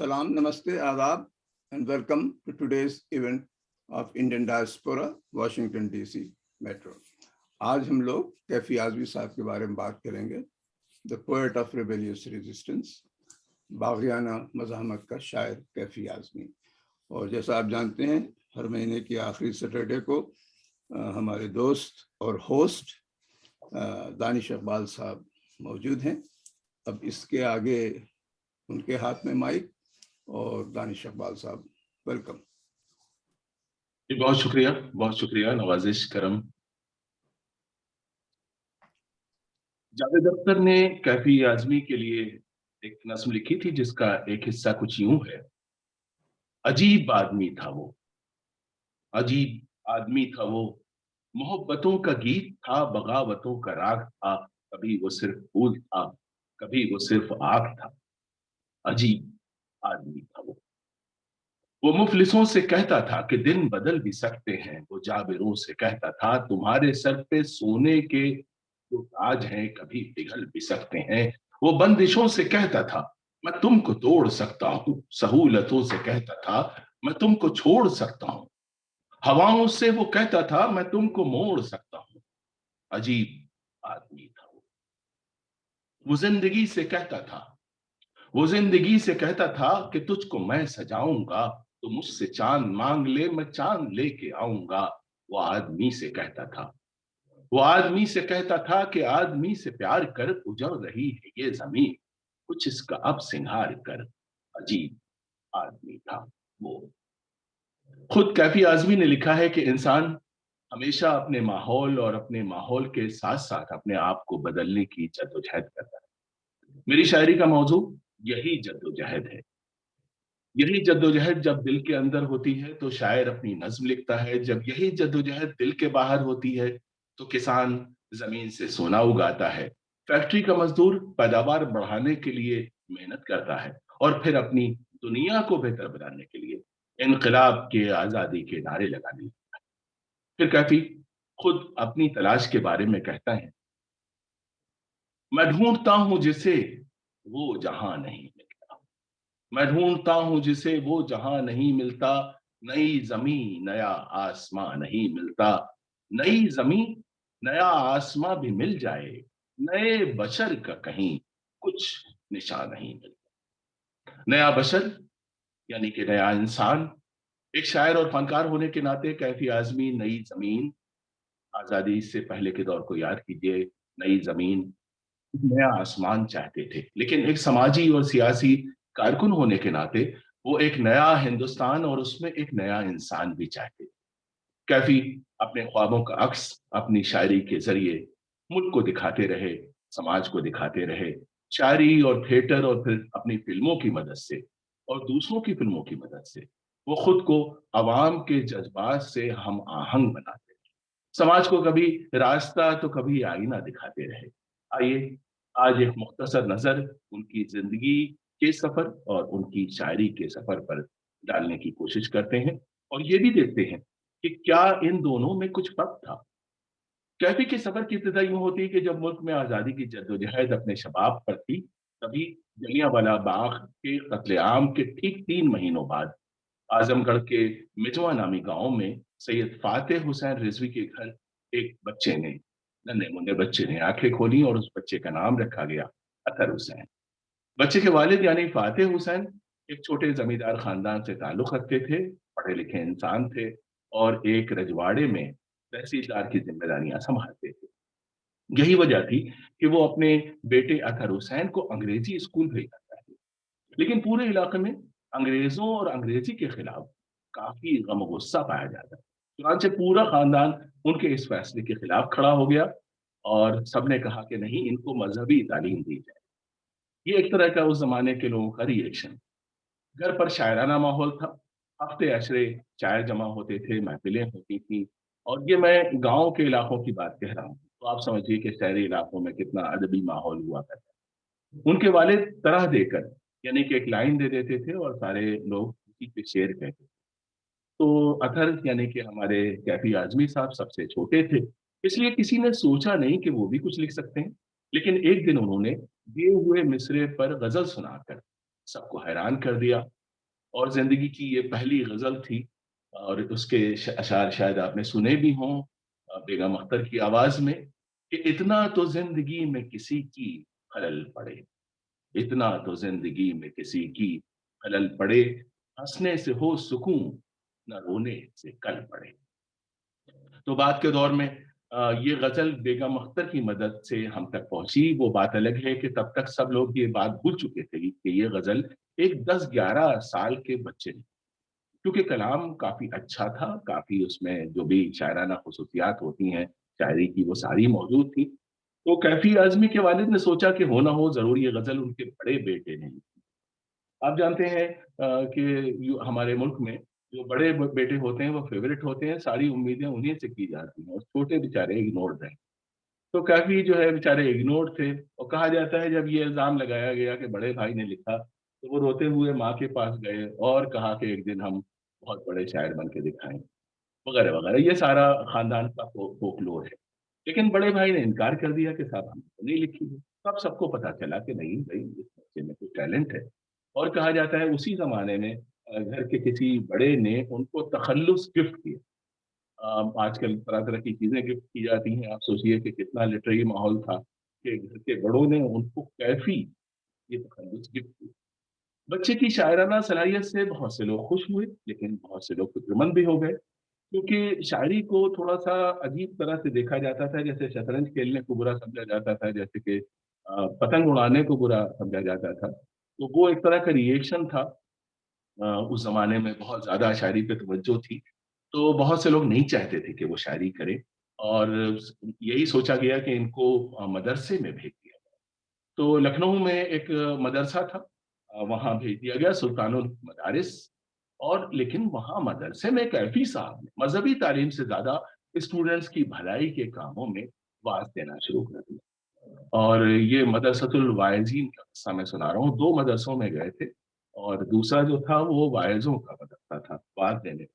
Salam, Namaste, Adab, and welcome to today's event of Indian Diaspora, Washington DC Metro. आज हम लोग कैफी आज़मी साहब के बारे में बात करेंगे, the poet of rebellious resistance, बाग़ियाना मज़ाहमत का शायर कैफी आज़मी। और जैसा आप जानते हैं, हर महीने की आखिरी सैटरडे को हमारे दोस्त और होस्ट दानिश इकबाल साहब मौजूद हैं। अब इसके आगे उनके हाथ में माइक और दानिश इकबाल साहब, वेलकम। बहुत शुक्रिया नवाजिश करम। जावेद अख्तर ने कैफी आज़मी के लिए एक नज़्म लिखी थी जिसका एक हिस्सा कुछ यूं है। अजीब आदमी था वो, अजीब आदमी था वो, मोहब्बतों का गीत था, बगावतों का राग था, कभी वो सिर्फ फूल था, कभी वो सिर्फ आग था। अजीब आदमी था वो मुफलिसों से कहता था कि दिन बदल भी सकते हैं। वो जाबिरों से कहता था तुम्हारे सर पे सोने के जो ताज हैं कभी पिघल भी सकते हैं। वो बंदिशों से कहता था मैं तुमको तोड़ सकता हूँ, सहूलतों से कहता था मैं तुमको छोड़ सकता हूँ, हवाओं से वो कहता था मैं तुमको मोड़ सकता हूँ। अजीब आदमी था वो जिंदगी से कहता था, वो जिंदगी से कहता था कि तुझको मैं सजाऊंगा, तो मुझसे चांद मांग ले मैं चांद लेके आऊंगा। वो आदमी से कहता था, वो आदमी से कहता था कि आदमी से प्यार कर, उजड़ रही है ये जमीन, कुछ इसका अब सिंगार कर। अजीब आदमी था वो। खुद कैफी आज़मी ने लिखा है कि इंसान हमेशा अपने माहौल और अपने माहौल के साथ साथ अपने आप को बदलने की जद्दोजहद करता है। मेरी शायरी का मौजू यही जद्दोजहद है। यही जद्दोजहद जब दिल के अंदर होती है तो शायर अपनी नज्म लिखता है, जब यही जद्दोजहद दिल के बाहर होती है तो किसान जमीन से सोना उगाता है, फैक्ट्री का मजदूर पैदावार बढ़ाने के लिए मेहनत करता है और फिर अपनी दुनिया को बेहतर बनाने के लिए इनकलाब के, आजादी के नारे लगाने लगता है। फिर कैफी खुद अपनी तलाश के बारे में कहता है, मैं ढूंढता हूं जिसे वो जहां नहीं मिलता, मैं ढूंढता हूं जिसे वो जहां नहीं मिलता, नई जमीन नया आसमां नहीं मिलता, नई जमीन नया आसमां भी मिल जाए, नए बशर का कहीं कुछ निशान नहीं मिलता। नया बशर यानी कि नया इंसान। एक शायर और फनकार होने के नाते कैफी आज़मी नई जमीन, आजादी से पहले के दौर को याद कीजिए, नई जमीन, नया आसमान चाहते थे, लेकिन एक समाजी और सियासी कारकुन होने के नाते वो एक नया हिंदुस्तान और उसमें एक नया इंसान भी चाहते थे। कैफी अपने ख्वाबों का अक्स अपनी शायरी के जरिए मुल्क को दिखाते रहे, समाज को दिखाते रहे, शायरी और थिएटर और फिर अपनी फिल्मों की मदद से और दूसरों की फिल्मों की मदद से वो खुद को अवाम के जज्बात से हम आहंग बनाते, समाज को कभी रास्ता तो कभी आईना दिखाते रहे। आइए आज एक मुख्तसर नजर उनकी जिंदगी के सफर और उनकी शायरी के सफर पर डालने की कोशिश करते हैं और ये भी देखते हैं कि क्या इन दोनों में कुछ फर्क था। कैफी के सफर की इब्तिदा यूं होती है कि जब मुल्क में आजादी की जद्दोजहद अपने शबाब पर थी, तभी जलियांवाला बाग के कत्लेआम के ठीक 3 महीनों बाद आजमगढ़ के मिजवा नामी गांव में सैयद फातेह हुसैन रिजवी के घर एक बच्चे ने, नन्हे मुन्ने बच्चे ने आंखें खोली और उस बच्चे का नाम रखा गया अतहर हुसैन। बच्चे के वालिद यानी फातेह हुसैन एक छोटे जमींदार खानदान से ताल्लुक रखते थे, पढ़े लिखे इंसान थे और एक रजवाड़े में तहसीलदार की जिम्मेदारियां संभालते थे। यही वजह थी कि वो अपने बेटे अतहर हुसैन को अंग्रेजी स्कूल भेजना चाहते, लेकिन पूरे इलाके में अंग्रेजों और अंग्रेजी के खिलाफ काफी गम गुस्सा पाया जाता है। चुनांचे पूरा खानदान उनके इस फैसले के खिलाफ खड़ा हो गया और सबने कहा कि नहीं, इनको मजहबी तालीम दी जाए। ये एक तरह का उस जमाने के लोगों का रिएक्शन। घर पर शायराना माहौल था, हफ्ते अशरे शायर जमा होते थे, महफिलें होती थी और ये मैं गांव के इलाकों की बात कह रहा हूँ, तो आप समझिए कि शहरी इलाकों में कितना अदबी माहौल हुआ करता है। उनके वालिद तरह देकर यानी कि एक लाइन दे देते थे और सारे लोग उसी पे शेर कहते थे। तो अतहर यानी कि हमारे कैफी आजमी साहब सबसे छोटे थे, इसलिए किसी ने सोचा नहीं कि वो भी कुछ लिख सकते हैं। लेकिन एक दिन उन्होंने दिए हुए मिसरे पर गजल सुनाकर सबको हैरान कर दिया। और जिंदगी की ये पहली गजल थी और उसके अशार शायद आपने सुने भी हों बेगम अख्तर की आवाज में कि इतना तो जिंदगी में किसी की खलल पड़े, इतना तो जिंदगी में किसी की खलल पड़े, हंसने से हो सुकून न रोने से कल पड़े। तो बाद के दौर में ये गजल बेगम अख्तर की मदद से हम तक पहुंची। वो बात अलग है कि तब तक सब लोग ये बात भूल चुके थे कि ये गजल एक 10-11 साल के बच्चे ने, क्योंकि कलाम काफी अच्छा था, काफी उसमें जो भी शायराना खुसूसियात होती हैं शायरी की वो सारी मौजूद थी। तो कैफी आजमी के वालिद ने सोचा कि हो ना हो जरूर ये गजल उनके बड़े बेटे ने। आप जानते हैं कि हमारे मुल्क में जो बड़े बेटे होते हैं वो फेवरेट होते हैं, सारी उम्मीदें उन्हीं से की जाती हैं और छोटे बेचारे इग्नोर रहे। तो काफी जो है बेचारे इग्नोर थे और कहा जाता है जब ये इल्जाम लगाया गया कि बड़े भाई ने लिखा तो वो रोते हुए माँ के पास गए और कहा कि एक दिन हम बहुत बड़े शायर बन के दिखाएं, वगैरह वगैरह। ये सारा खानदान का फोकलोर है। लेकिन बड़े भाई ने इनकार कर दिया कि साहब हमने तो नहीं लिखी है। तब सबको पता चला कि नहीं भाई इस बच्चे में कुछ टैलेंट है। और कहा जाता है उसी जमाने में घर के किसी बड़े ने उनको तखल्लुस गिफ्ट किया। आजकल तरह तरह की चीजें गिफ्ट की जाती हैं, आप सोचिए कि कितना लिटरेरी माहौल था कि घर के बड़ों ने उनको कैफी ये तखल्लुस गिफ्ट किया। बच्चे की शायराना सलाहियत से बहुत से लोग खुश हुए, लेकिन बहुत से लोग फिक्रमंद भी हो गए, क्योंकि शायरी को थोड़ा सा अजीब तरह से देखा जाता था। जैसे शतरंज खेलने को बुरा समझा जाता था, जैसे कि पतंग उड़ाने को बुरा समझा जाता था। तो वो एक तरह का रिएक्शन था। उस जमाने में बहुत ज्यादा शायरी पे तवज्जो थी, तो बहुत से लोग नहीं चाहते थे कि वो शायरी करे और यही सोचा गया कि इनको मदरसे में भेज दिया। तो लखनऊ में एक मदरसा था, वहां भेज दिया गया, सुल्तानुल मदारिस। और लेकिन वहां मदरसे में कैफी साहब ने मजहबी तालीम से ज्यादा स्टूडेंट्स की भलाई के कामों में वाज देना शुरू कर दिया। और ये मदरसतुल वाइजीन का किस्सा मैं सुना रहा हूँ। दो मदरसों में गए थे और दूसरा जो था वो वाइजों का मदरसा था, वाज देने।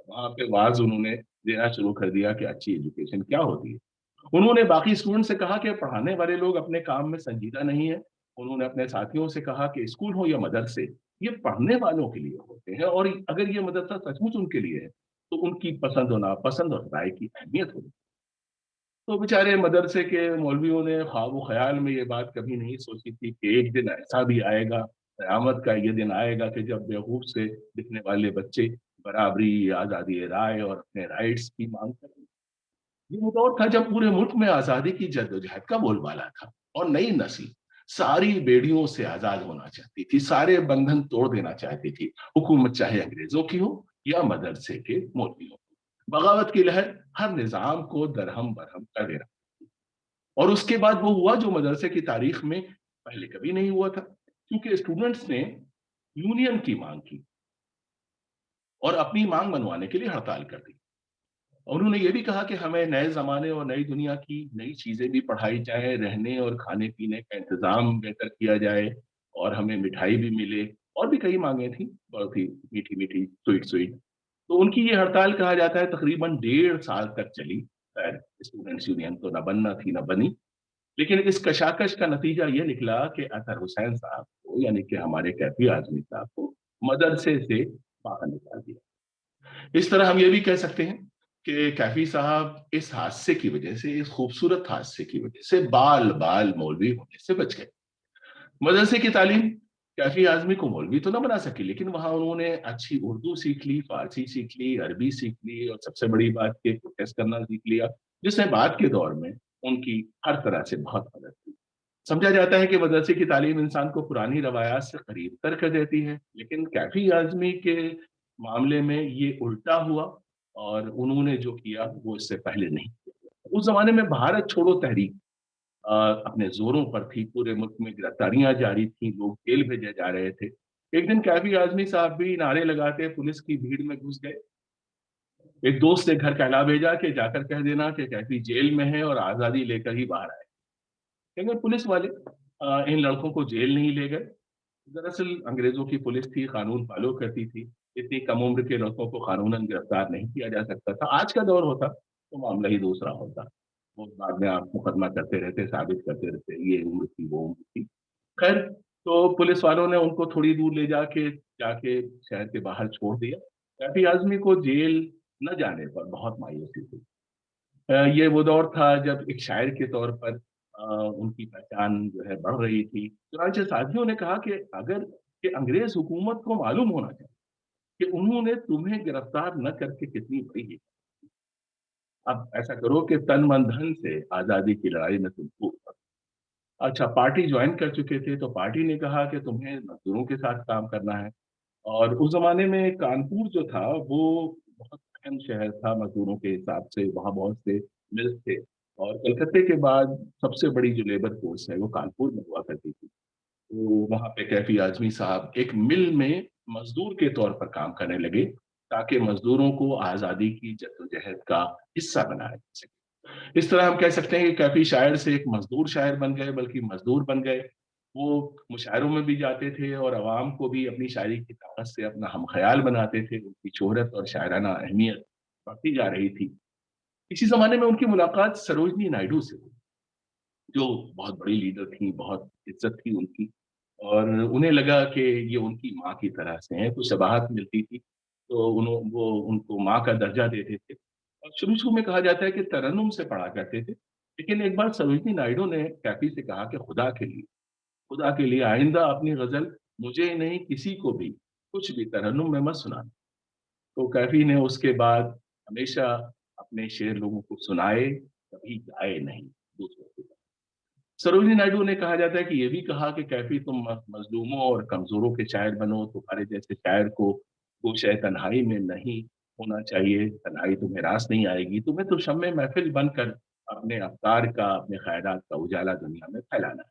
वहां पे वाज उन्होंने देना शुरू कर दिया कि अच्छी एजुकेशन क्या होती है। उन्होंने बाकी स्टूडेंट से कहा कि पढ़ाने वाले लोग अपने काम में संजीदा नहीं है। उन्होंने अपने साथियों से कहा कि स्कूल हो या मदरसे, ये पढ़ने वालों के लिए होते हैं और अगर ये मदरसा सचमुच उनके लिए है तो उनकी पसंद और नापसंद और राय की अहमियत होगी। तो बेचारे मदरसे के मौलवियों ने ख्वाब ख्याल में ये बात कभी नहीं सोची थी कि एक दिन ऐसा भी आएगा, कयामत का ये दिन आएगा कि जब बेवकूफ से दिखने वाले बच्चे बराबरी, आजादी राय और अपने राइट्स की मांग करेंगे। ये वो दौर था जब पूरे मुल्क में आजादी की जद्दोजहद का बोलबाला था और नई नस्ल सारी बेड़ियों से आजाद होना चाहती थी, सारे बंधन तोड़ देना चाहती थी, हुकूमत चाहे अंग्रेजों की हो या मदरसे के मौलवियों की। बगावत की लहर हर निजाम को दरहम बरहम कर देना। और उसके बाद वो हुआ जो मदरसे की तारीख में पहले कभी नहीं हुआ था, क्योंकि स्टूडेंट्स ने यूनियन की मांग की और अपनी मांग मनवाने के लिए हड़ताल कर दी। और उन्होंने ये भी कहा कि हमें नए जमाने और नई दुनिया की नई चीजें भी पढ़ाई जाए, रहने और खाने पीने का इंतजाम बेहतर किया जाए और हमें मिठाई भी मिले। और भी कई मांगे थी, बहुत ही मीठी मीठी, स्वीट स्वीट। तो उनकी ये हड़ताल कहा जाता है तकरीबन 1.5 साल तक चली। खैर स्टूडेंट्स यूनियन तो न बनना थी न बनी, लेकिन इस कशाकश का नतीजा ये निकला कि अतहर हुसैन साहब को, यानी कि हमारे कैफी आजमी साहब को मदरसे से बाहर निकाल दिया। इस तरह हम ये भी कह सकते हैं कि कैफी साहब इस हादसे की वजह से, इस खूबसूरत हादसे की वजह से बाल बाल मौलवी होने से बच गए। मदरसे की तालीम कैफी आजमी को मौलवी तो ना बना सकी, लेकिन वहां उन्होंने अच्छी उर्दू सीख ली, फारसी सीख ली, अरबी सीख ली और सबसे बड़ी बात के प्रोटेस्ट करना सीख लिया, जिसने बाद के दौर में उनकी हर तरह से बहुत मदद की। समझा जाता है कि मदरसे की तालीम इंसान को पुरानी रवायात से करीब तर कर देती है, लेकिन कैफी आजमी के मामले में ये उल्टा हुआ और उन्होंने जो किया वो इससे पहले नहीं किया। उस जमाने में भारत छोड़ो तहरीक अपने जोरों पर थी, पूरे मुल्क में गिरफ्तारियां जारी थी, लोग जेल भेजे जा रहे थे। एक दिन कैफी आजमी साहब भी नारे लगाते पुलिस की भीड़ में घुस गए। एक दोस्त ने घर कहला भेजा कि जाकर कह देना कि कैफी जेल में है और आजादी लेकर ही बाहर आए। लेकिन पुलिस वाले इन लड़कों को जेल नहीं ले गए। दरअसल अंग्रेजों की पुलिस थी, कानून फॉलो करती थी। इतनी कम उम्र के लड़कों को कानूनन गिरफ्तार नहीं किया जा सकता था। आज का दौर होता तो मामला ही दूसरा होता। वो बाद में आप मुकदमा करते रहते, साबित करते रहते, ये उम्र थी वो उम्र थी। खैर तो पुलिस वालों ने उनको थोड़ी दूर ले जाके जाके शहर के बाहर छोड़ दिया। कैफी आजमी को जेल न जाने पर बहुत मायूसी हुई। ये वो दौर था जब एक शायर के तौर पर उनकी पहचान जो है बढ़ रही थी। चुनांचे साथियों ने कहा कि अगर कि अंग्रेज हुकूमत को मालूम होना चाहिए कि उन्होंने तुम्हें गिरफ्तार न करके कितनी बड़ी हिम्मत। अब ऐसा करो कि तन मन धन से आजादी की लड़ाई में तुम खूब करो। अच्छा, पार्टी ज्वाइन कर चुके थे तो पार्टी ने कहा कि तुम्हें मजदूरों के साथ काम करना है। और उस जमाने में कानपुर जो था वो बहुत अहम शहर था मजदूरों के हिसाब से, वहाँ बहुत से मिल थे। और कलकत्ते के बाद सबसे बड़ी जो लेबर फोर्स है वो कानपुर में हुआ करती थी। तो वहाँ पे कैफी आजमी साहब एक मिल में मजदूर के तौर पर काम करने लगे, ताकि मजदूरों को आजादी की जद्दोजहद का हिस्सा बनाया जा सके। इस तरह हम कह सकते हैं कि कैफी शायर से एक मजदूर शायर बन गए, बल्कि मजदूर बन गए। वो मुशायरों में भी जाते थे और अवाम को भी अपनी शायरी की ताकत से अपना हमख्याल बनाते थे। उनकी शोहरत और शायराना अहमियत बढ़ती जा रही थी। इसी जमाने में उनकी मुलाकात सरोजनी नायडू से हुई, जो बहुत बड़ी लीडर थी, बहुत इज्जत थी उनकी। और उन्हें लगा कि ये उनकी माँ की तरह से हैं, कुछ शबाहत मिलती थी, तो वो उनको माँ का दर्जा देते थे। और शुरू-शुरू में कहा जाता है कि तरन्नुम से पढ़ा करते थे। लेकिन एक बार सरोजनी नायडू ने कैफी से कहा कि खुदा के लिए आइंदा अपनी गज़ल मुझे ही नहीं, किसी को भी कुछ भी तरन्नुम में मत सुनाना। तो कैफी ने उसके बाद हमेशा अपने शेर लोगों को सुनाए, कभी गाए नहीं दूसरों के। सरोजिनी नायडू ने कहा जाता है कि ये भी कहा कि कैफी तुम मजलूमों और कमजोरों के शायर बनो, तुम्हारे जैसे शायर को गोशे तन्हाई में नहीं होना चाहिए, तन्हाई तुम्हें रास नहीं आएगी, तुम्हें तो शम्मे महफिल बनकर अपने अवतार का, अपने ख्यालात का उजाला दुनिया में फैलाना है।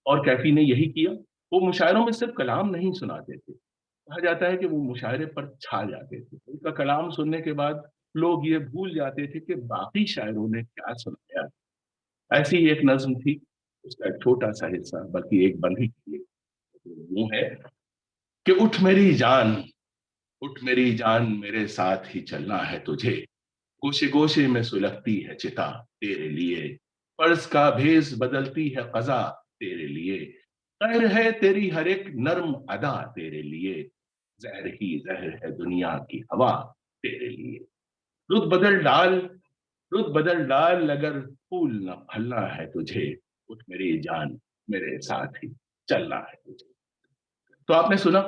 और कैफी ने यही किया। वो मुशायरों में सिर्फ कलाम नहीं सुनाते थे, कहा जाता है कि वो मुशायरे पर छा जाते थे। उनका कलाम सुनने के बाद लोग ये भूल जाते थे कि बाकी शायरों ने क्या सुनाया। ऐसी ही एक नज्म थी, उसका एक छोटा सा हिस्सा, बल्कि एक बंदी के लिए यूं है कि उठ मेरी जान मेरे साथ ही चलना है तुझे, गोशे गोशे में सुलगती है चिता तेरे लिए, फर्ज का भेस बदलती है कजा तेरे लिए, खैर है तेरी हर एक नर्म अदा तेरे लिए, जहर ही जहर है दुनिया की हवा तेरे लिए। रुत बदल डाल रुत बदल डाल अगर फूल न फलना है तुझे, उठ मेरी जान मेरे साथ ही चलना है तुझे। तो आपने सुना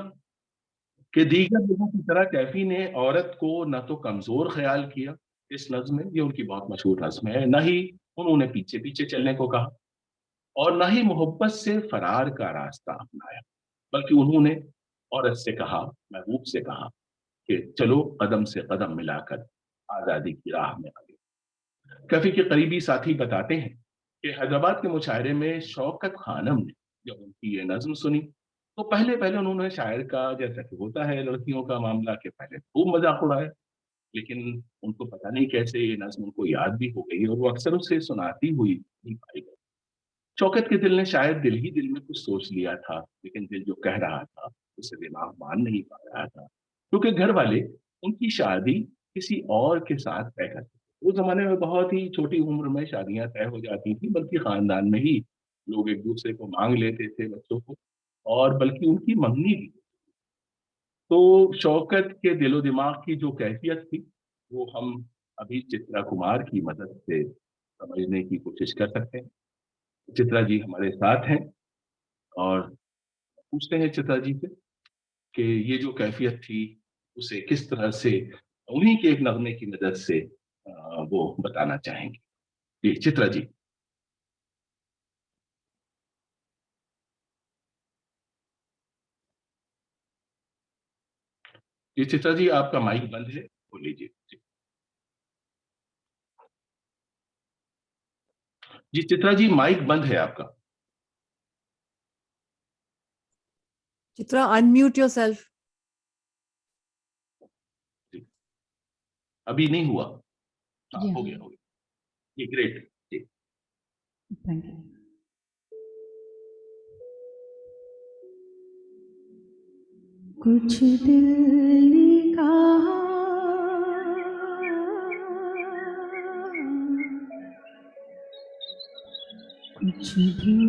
कि दीगर लोगों की तरह कैफी ने औरत को न तो कमजोर ख्याल किया इस नज्म में, ये उनकी बहुत मशहूर नज्म है, न ही उन्होंने पीछे पीछे चलने को कहा, और न ही मोहब्बत से फरार का रास्ता अपनाया, बल्कि उन्होंने औरत से कहा, महबूब से कहा कि चलो कदम से कदम मिलाकर आजादी की राह में आगे। कैफी के करीबी साथी बताते हैं कि हैदराबाद के मुशायरे में शौकत खानम ने जब उनकी ये नज्म सुनी, तो पहले पहले उन्होंने शायर का, जैसा कि होता है लड़कियों का मामला, के पहले खूब मजाक उड़ाया। लेकिन उनको पता नहीं कैसे ये नज्म उनको याद भी हो गई और वो अक्सर उसे सुनाती हुई नहीं पाई गई। शौकत के दिल ने शायद दिल ही दिल में कुछ सोच लिया था, लेकिन दिल जो कह रहा था उसे दिमाग मान नहीं पा रहा था, क्योंकि घर वाले उनकी शादी किसी और के साथ तय करते थे। उस जमाने में बहुत ही छोटी उम्र में शादियां तय हो जाती थी, बल्कि खानदान में ही लोग एक दूसरे को मांग लेते थे बच्चों को, और बल्कि उनकी मंगनी भी। तो शौकत के दिलो दिमाग की जो कैफियत थी वो हम अभी चित्रा कुमार की मदद से समझने की कोशिश कर सकते हैं। चित्रा जी हमारे साथ हैं, और पूछते हैं चित्रा जी से कि ये जो कैफियत थी उसे किस तरह से उन्हीं के एक नगमे की मदद से वो बताना चाहेंगे। जी चित्रा जी। जी चित्रा जी, आपका माइक बंद है, बोल लीजिए जी। जी चित्रा जी, माइक बंद है आपका। Chitra, unmute yourself. जी अभी नहीं हुआ। हाँ Yeah, हो गया जी, ग्रेट जी। thank you. कुछ दिल ने कहा, कुछ दिल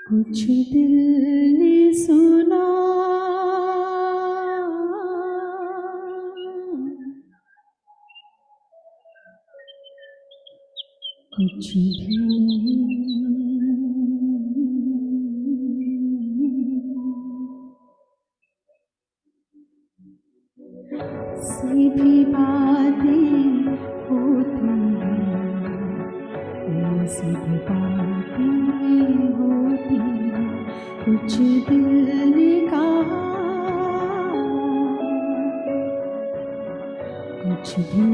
कुछ दिल ने सुना, कुछ भी सीधी बातें होती हैं, ये सीधी बातें होती हैं, कुछ दिल ने कहा, कुछ भी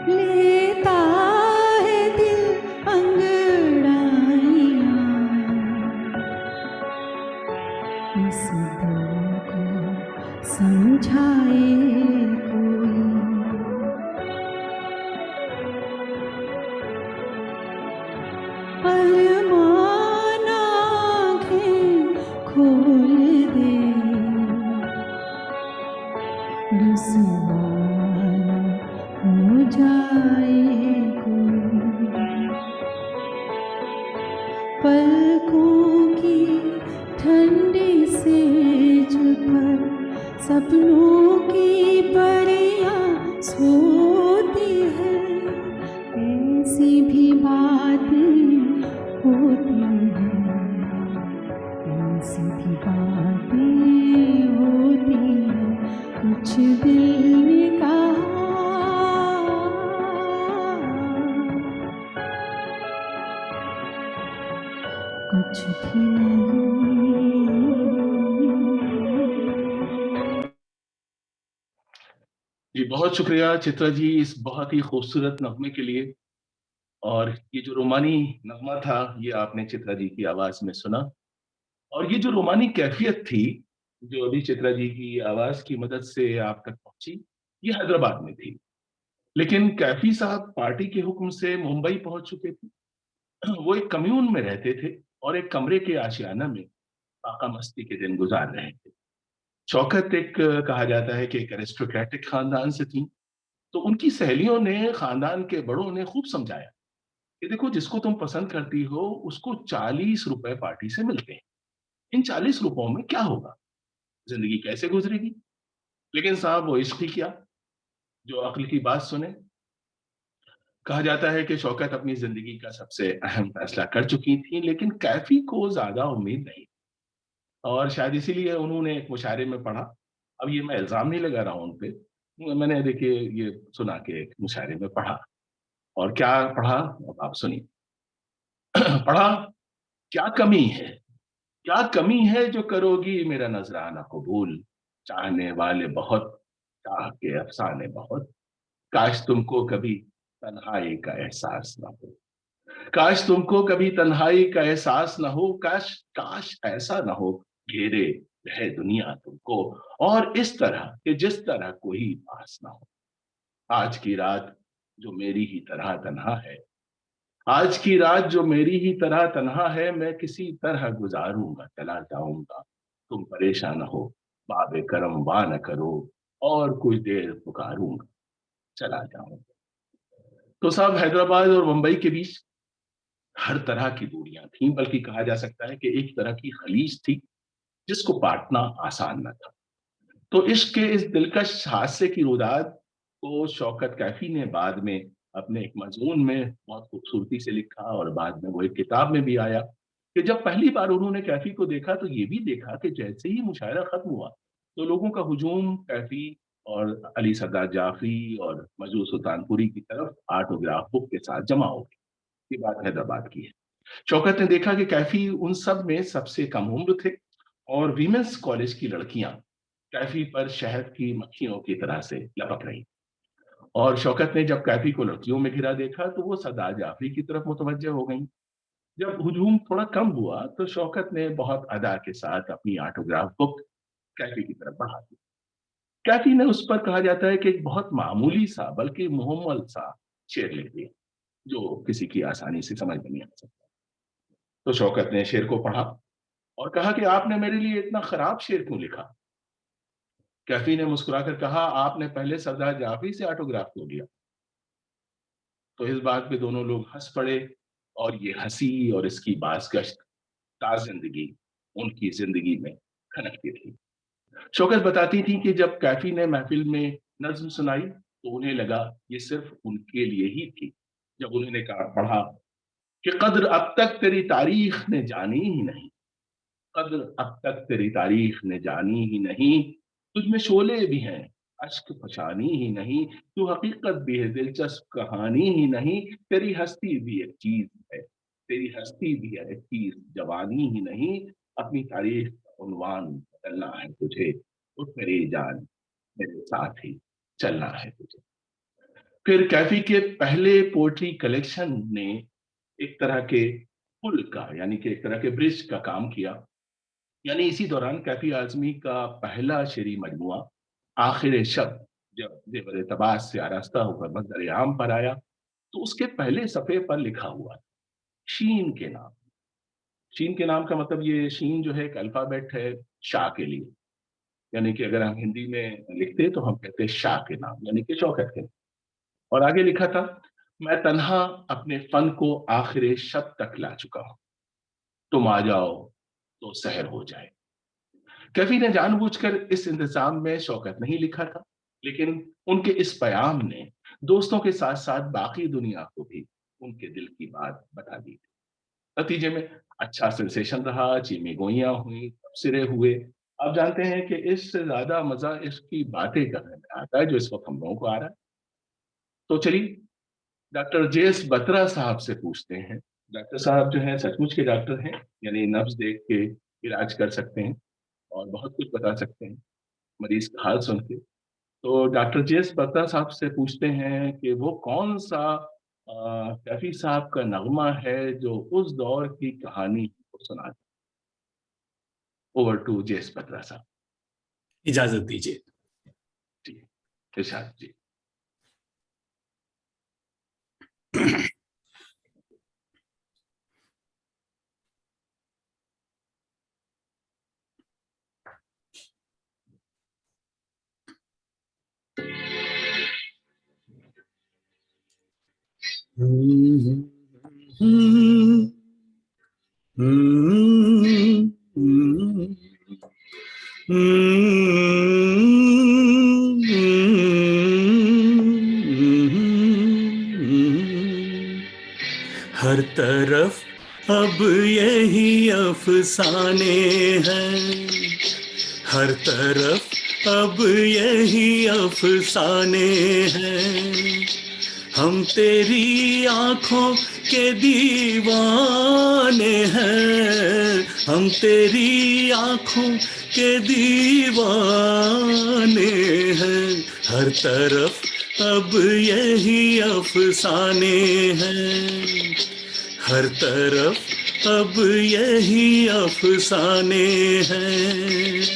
लेता है दिल अंगड़ाइयाँ, इस दिल को समझाए कोई, अरमान आँखें खोल दे, रुसवा हो जाए कोई, पलकों की ठंडी सेज पर सपनों की परियां सोती है, ऐसी भी बातें होती हैं, ऐसी भी बातें होती हैं, कुछ दिल ने कहा, कुछ भी नहीं। जी बहुत शुक्रिया चित्रा जी इस बहुत ही खूबसूरत नगमे के लिए। और ये जो रोमानी नगमा था ये आपने चित्रा जी की आवाज में सुना, और ये जो रोमानी कैफियत थी जो अभी चित्रा जी की आवाज की मदद से आप तक पहुंची, ये हैदराबाद में थी। लेकिन कैफी साहब पार्टी के हुक्म से मुंबई पहुंच चुके थे। वो एक कम्यून में रहते थे और एक कमरे के आशियाना में पाका मस्ती के दिन गुजार रहे थे। शौकत एक कहा जाता है कि एक एरिस्टोक्रेटिक खानदान से थी, तो उनकी सहेलियों ने खानदान के बड़ों ने खूब समझाया कि देखो जिसको तुम पसंद करती हो उसको 40 रुपए पार्टी से मिलते हैं, इन 40 रुपयों में क्या होगा, जिंदगी कैसे गुजरेगी। लेकिन साहब वो इश्क ही किया जो अक्ल की बात सुने। कहा जाता है कि शौकत अपनी जिंदगी का सबसे अहम फैसला कर चुकी थी, लेकिन कैफी को ज्यादा उम्मीद नहीं, और शायद इसीलिए उन्होंने एक मुशायरे में पढ़ा। अब ये मैं इल्जाम नहीं लगा रहा हूं उन पे, मैंने देखिए ये सुना के एक मुशायरे में पढ़ा। और क्या पढ़ा अब आप सुनिए। पढ़ा, क्या कमी है, क्या कमी है जो करोगी मेरा नजराना कबूल, चाहने वाले बहुत, चाह के अफसाने बहुत, काश तुमको कभी तन्हाई का एहसास ना हो, काश तुमको कभी तन्हाई का एहसास ना हो, काश काश ऐसा ना हो घेरे रहे दुनिया तुमको, और इस तरह कि जिस तरह कोई पास ना हो। आज की रात जो मेरी ही तरह तन्हा है, आज की रात जो मेरी ही तरह तन्हा है, मैं किसी तरह गुजारूंगा चला जाऊंगा, तुम परेशान हो बाबे करम वाह न करो, और कुछ देर पुकारूंगा चला जाऊंगा। तो साहब हैदराबाद और मुंबई के बीच हर तरह की दूरियां थीं, बल्कि कहा जा सकता है कि एक तरह की खलीज थी जिसको पाटना आसान न था। तो इश्क के इस दिलकश हादसे की रुदाद को शौकत कैफी ने बाद में अपने एक मजमून में बहुत खूबसूरती से लिखा, और बाद में वो एक किताब में भी आया कि जब पहली बार उन्होंने कैफी को देखा तो ये भी देखा कि जैसे ही मुशायरा खत्म हुआ तो लोगों का हुजूम कैफी और अली सरदार जाफरी और मजरू सुल्तानपुरी की तरफ ऑटोग्राफ बुक के साथ जमा हो गई। ये बात हैदराबाद की है। शौकत ने देखा कि कैफी उन सब में सबसे कम उम्र थे, और वीमेंस कॉलेज की लड़कियां कैफी पर शहद की मक्खियों की तरह से लपक रही। और शौकत ने जब कैफी को लड़कियों में घिरा देखा तो वो सरदार जाफरी की तरफ मुतवज्जह हो गई। जब हुजूम थोड़ा कम हुआ तो शौकत ने बहुत अदा के साथ अपनी ऑटोग्राफ बुक कैफी की तरफ बढ़ा दी। कैफी ने उस पर कहा जाता है कि एक बहुत मामूली सा बल्कि मुहम्मल सा शेर लिख दिया। जो किसी की आसानी से समझ में नहीं आ सकता। तो शौकत ने शेर को पढ़ा और कहा कि आपने मेरे लिए इतना खराब शेर क्यों लिखा? कैफी ने मुस्कुराकर कहा, आपने पहले सरदार जाफरी से ऑटोग्राफ क्यों लिया? तो इस बात पे दोनों लोग हंस पड़े और ये हंसी और इसकी बाज़गश्त ताज़िंदगी उनकी जिंदगी में खनकती थी। शौकत बताती थी कि जब कैफी ने महफिल में नज्म सुनाई तो उन्हें लगा ये सिर्फ उनके लिए ही थी। जब उन्होंने कहा पढ़ा कि कद्र अब तक तेरी तारीख ने जानी ही नहीं, कद्र अब तक तेरी तारीख ने जानी ही नहीं, तुझमें शोले भी हैं अश्क फशानी ही नहीं, तू हकीकत भी है दिलचस्प कहानी ही नहीं, तेरी हस्ती भी एक चीज है, तेरी हस्ती भी है एक चीज जवानी ही नहीं, अपनी तारीख का उन्वान बदलना है तुझे, उठ मेरी जान मेरे साथ ही चलना है तुझे। फिर कैफी के पहले पोएट्री कलेक्शन ने एक तरह के पुल का यानी कि एक तरह के ब्रिज का काम किया। यानी इसी दौरान कैफी आजमी का पहला शेरी मजमुआ आखिर शब जब जेवर तबास से आरास्ता होकर मंजर आम पर आया तो उसके पहले सफे पर लिखा हुआ शीन के नाम। शीन के नाम का मतलब ये शीन जो है एक अल्फाबेट है शाह के लिए, यानी कि अगर हम हिंदी में लिखते तो हम कहते हैं शाह के नाम यानी कि शौकत के। और आगे लिखा था, मैं तन्हा अपने फन को आखिर शब तक ला चुका हूं, तुम आ जाओ तो सहर हो जाए। कैफी ने जानबूझकर इस इंतजाम में शौकत नहीं लिखा था, लेकिन उनके इस बयान ने दोस्तों के साथ साथ बाकी दुनिया को भी उनके दिल की बात बता दी। नतीजे में अच्छा सेंसेशन रहा, चीमी गोइयां हुई, तबसरे हुए। आप जानते हैं कि इससे ज्यादा मजा इसकी बातें करने में आता है जो इस वक्त हम लोगों को आ रहा है। तो चलिए डॉक्टर जेएस बत्रा साहब से पूछते हैं। डॉक्टर साहब जो हैं सचमुच के डॉक्टर हैं, यानी नब्ज देख के इलाज कर सकते हैं और बहुत कुछ बता सकते हैं मरीज का हाल सुन के। तो डॉक्टर जेएस बत्रा साहब से पूछते हैं कि वो कौन सा कैफी साहब का नगमा है जो उस दौर की कहानी को सुनाता। ओवर टू जेएस बत्रा साहब। इजाजत दीजिए। जी इरशाद जी। हर तरफ अब यही अफसाने हैं, हर तरफ अब यही अफसाने हैं, हम तेरी आंखों के दीवाने हैं, हम तेरी आंखों के दीवाने हैं, हर तरफ अब यही अफसाने हैं, हर तरफ अब यही अफसाने हैं।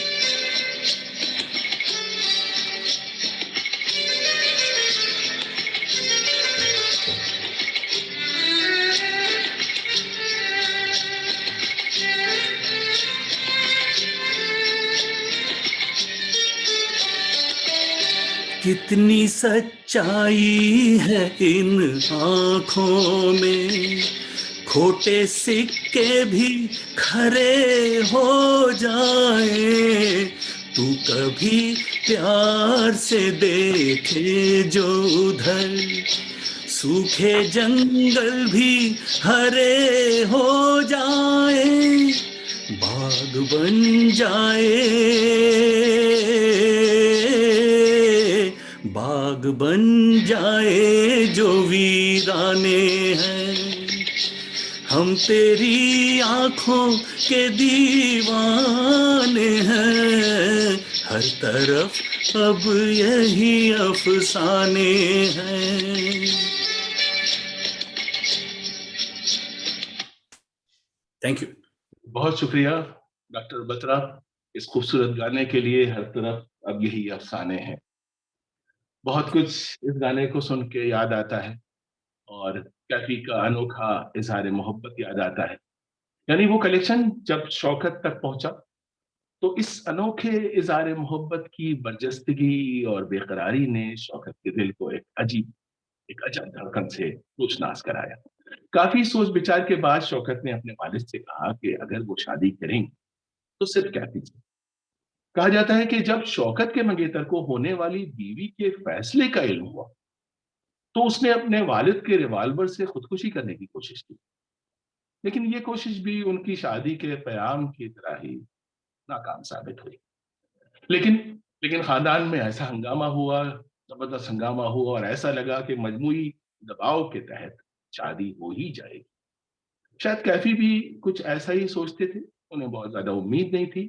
कितनी सच्चाई है इन आँखों में, खोटे सिक्के भी खरे हो जाए, तू कभी प्यार से देखे जो उधर, सूखे जंगल भी हरे हो जाए, बाग बन जाए, बाग बन जाए जो वीराने हैं, हम तेरी आंखों के दीवाने हैं, हर तरफ अब यही अफसाने हैं। Thank you. बहुत शुक्रिया डॉक्टर बत्रा इस खूबसूरत गाने के लिए। हर तरफ अब यही अफसाने हैं। बहुत कुछ इस गाने को सुन के याद आता है और कैफी का अनोखा इजहार मोहब्बत याद आता है। यानी वो कलेक्शन जब शौकत तक पहुंचा तो इस अनोखे इजहार मोहब्बत की बरजस्तगी और बेकरारी ने शौकत के दिल को एक अजब धड़कन से पूछनास कराया। काफी सोच विचार के बाद शौकत ने अपने वालिद से कहा कि अगर वो शादी करेंगे तो सिर्फ कैफी से। कहा जाता है कि जब शौकत के मंगेतर को होने वाली बीवी के फैसले का इल्म हुआ तो उसने अपने वालिद के रिवाल्वर से खुदकुशी करने की कोशिश की, लेकिन ये कोशिश भी उनकी शादी के प्याम की तरह ही नाकाम साबित हुई। लेकिन लेकिन खानदान में ऐसा हंगामा हुआ, जबरदस्त हंगामा हुआ और ऐसा लगा कि मजमूई दबाव के तहत शादी हो ही जाएगी। शायद कैफी भी कुछ ऐसा ही सोचते थे, उन्हें बहुत ज्यादा उम्मीद नहीं थी,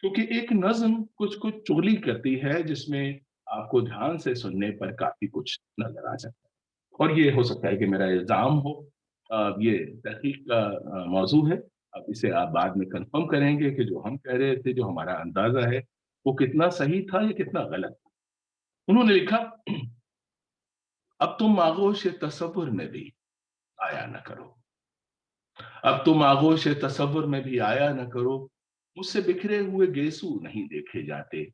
क्योंकि एक नज्म कुछ कुछ चोली करती है जिसमें आपको ध्यान से सुनने पर काफी कुछ नजर आ सकता है। और ये हो सकता है कि मेरा इल्जाम हो, ये तहकीक का मौजू है। अब इसे आप बाद में कंफर्म करेंगे कि जो हम कह रहे थे, जो हमारा अंदाजा है, वो कितना सही था या कितना गलत था। उन्होंने लिखा, अब तुम आगोश तसव्वुर में भी आया न करो, अब तुम आगोश तसव्वुर में भी आया न करो, मुझसे बिखरे हुए गेसू नहीं देखे जाते,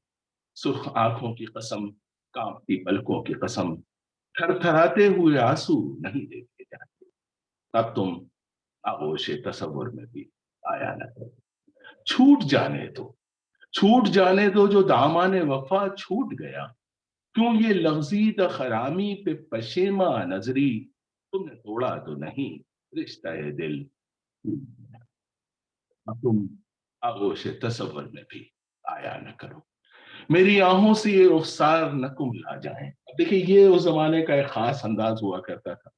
सुर्ख आंखों की कसम, कांपती पलकों की कसम, थरथराते हुए आंसू नहीं देखे जाते, अब तुम आगोश तसव्वुर में भी आया न करो। छूट जाने दो, छूट जाने दो जो दामाने वफा छूट गया, क्यों ये लग़ज़ीद खरामी पे पशेमा नजरी, तुमने तोड़ा तो नहीं रिश्ता है दिल। अब तुम आगोश तसव्वुर में भी आया न करो, मेरी आहों से ये रुखसार न कुम्हला जाए। अब देखिए, ये उस जमाने का एक खास अंदाज हुआ करता था।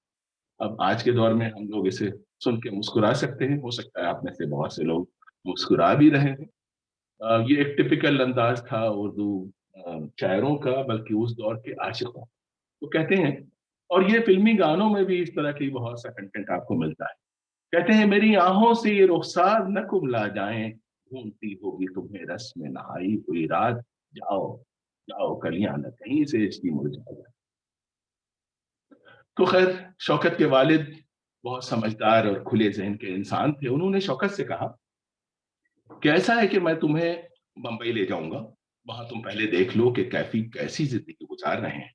अब आज के दौर में हम लोग इसे सुन के मुस्कुरा सकते हैं, हो सकता है आप में से बहुत से लोग मुस्कुरा भी रहे हैं। ये एक टिपिकल अंदाज था उर्दू शायरों का, बल्कि उस दौर के आशिकों, तो कहते हैं। और ये फिल्मी गानों में भी इस तरह की बहुत सा कंटेंट आपको मिलता है। कहते हैं, मेरी आहों से ये रुखसार न कुम्हला जाए, ढूंढती होगी तुम्हें रस में नहाई हुई रात, जाओ जाओ कलियां न कहीं से इसकी मुरझा जाए। तो खैर, शौकत के वालिद बहुत समझदार और खुले जहन के इंसान थे। उन्होंने शौकत से कहा कि ऐसा है कि मैं तुम्हें बंबई ले जाऊंगा, वहां तुम पहले देख लो कि कैफी कैसी जिंदगी गुजार रहे हैं,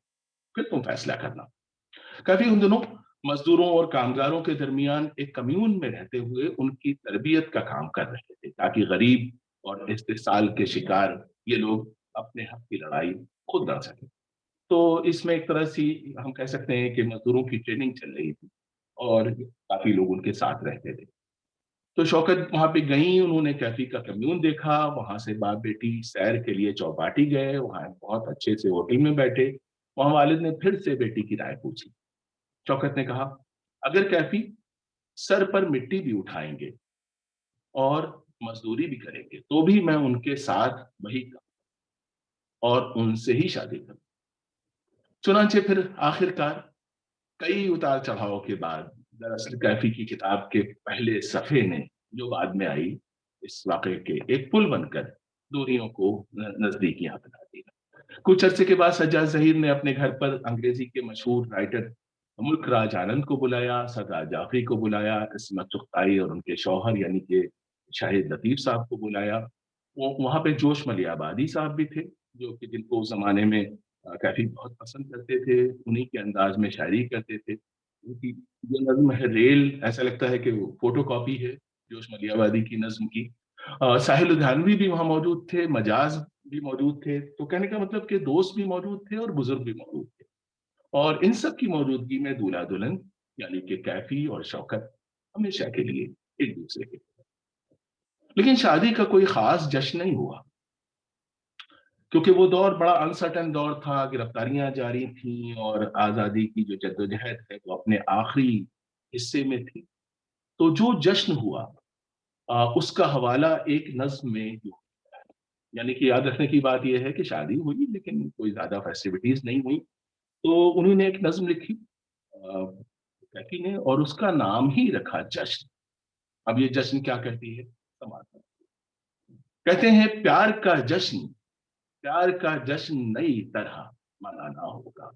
फिर तुम फैसला करना। कैफी उन दिनों मजदूरों और कामगारों के दरमियान एक कम्यून में रहते हुए उनकी तरबियत का काम कर रहे थे, ताकि गरीब और इस्तेसाल के शिकार ये लोग अपने हक की लड़ाई खुद लड़ सकें। तो इसमें एक तरह से हम कह सकते हैं कि मजदूरों की ट्रेनिंग चल रही थी और काफी लोग उनके साथ रहते थे। तो शौकत वहां पे गई, उन्होंने कैफी का कम्यून देखा, वहां से बाप बेटी सैर के लिए चौपाटी गए, वहां बहुत अच्छे से होटल में बैठे। वहां वालिद ने फिर से बेटी की राय पूछी। शौकत ने कहा, अगर कैफी सर पर मिट्टी भी उठाएंगे और मजदूरी भी करेंगे तो भी मैं उनके साथ वही करूं और उनसे ही शादी करूं। चुनांचे फिर आखिरकार कई उतार चढ़ाव के बाद दरअसल कैफी की किताब के पहले सफे ने, जो बाद में आई, इस वाकये के एक पुल बनकर दूरियों को नजदीकियां बना दी। कुछ अरसे के बाद सज्जाद जहीर ने अपने घर पर अंग्रेजी के मशहूर राइटर मुल्क राज आनंद को बुलाया, सरदार जाफरी को बुलाया, इसमत चुगताई और उनके शौहर यानी कि शाहिद लतीफ साहब को बुलाया। वो वहां पे जोश मलियाबादी साहब भी थे, जो कि जिनको उस जमाने में काफी बहुत पसंद करते थे, उन्हीं के अंदाज में शायरी करते थे। उनकी जो नज्म है रेल, ऐसा लगता है कि वो फोटो कॉपी है जोश मलियाबादी की नज्म की। साहिल लुधियानवी भी वहां मौजूद थे, मजाज भी मौजूद थे। तो कहने का मतलब कि दोस्त भी मौजूद थे और बुजुर्ग भी मौजूद थे। और इन सब की मौजूदगी में दूल्हा दुल्हन यानी कि कैफी और शौकत हमेशा के लिए एक दूसरे के। लेकिन शादी का कोई खास जश्न नहीं हुआ, क्योंकि वो दौर बड़ा अनसर्टन दौर था, गिरफ्तारियां जारी थीं और आज़ादी की जो जद्दोजहद है वो अपने आखिरी हिस्से में थी। तो जो जश्न हुआ उसका हवाला एक नज्म में जो, यानी कि याद रखने की बात यह है कि शादी हुई लेकिन कोई ज्यादा फेस्टिविटीज नहीं हुई। तो उन्होंने एक नज्म लिखी कैफी ने, और उसका नाम ही रखा जश्न। अब ये जश्न क्या कहती है, समाज कहते हैं, प्यार का जश्न नई तरह मनाना होगा,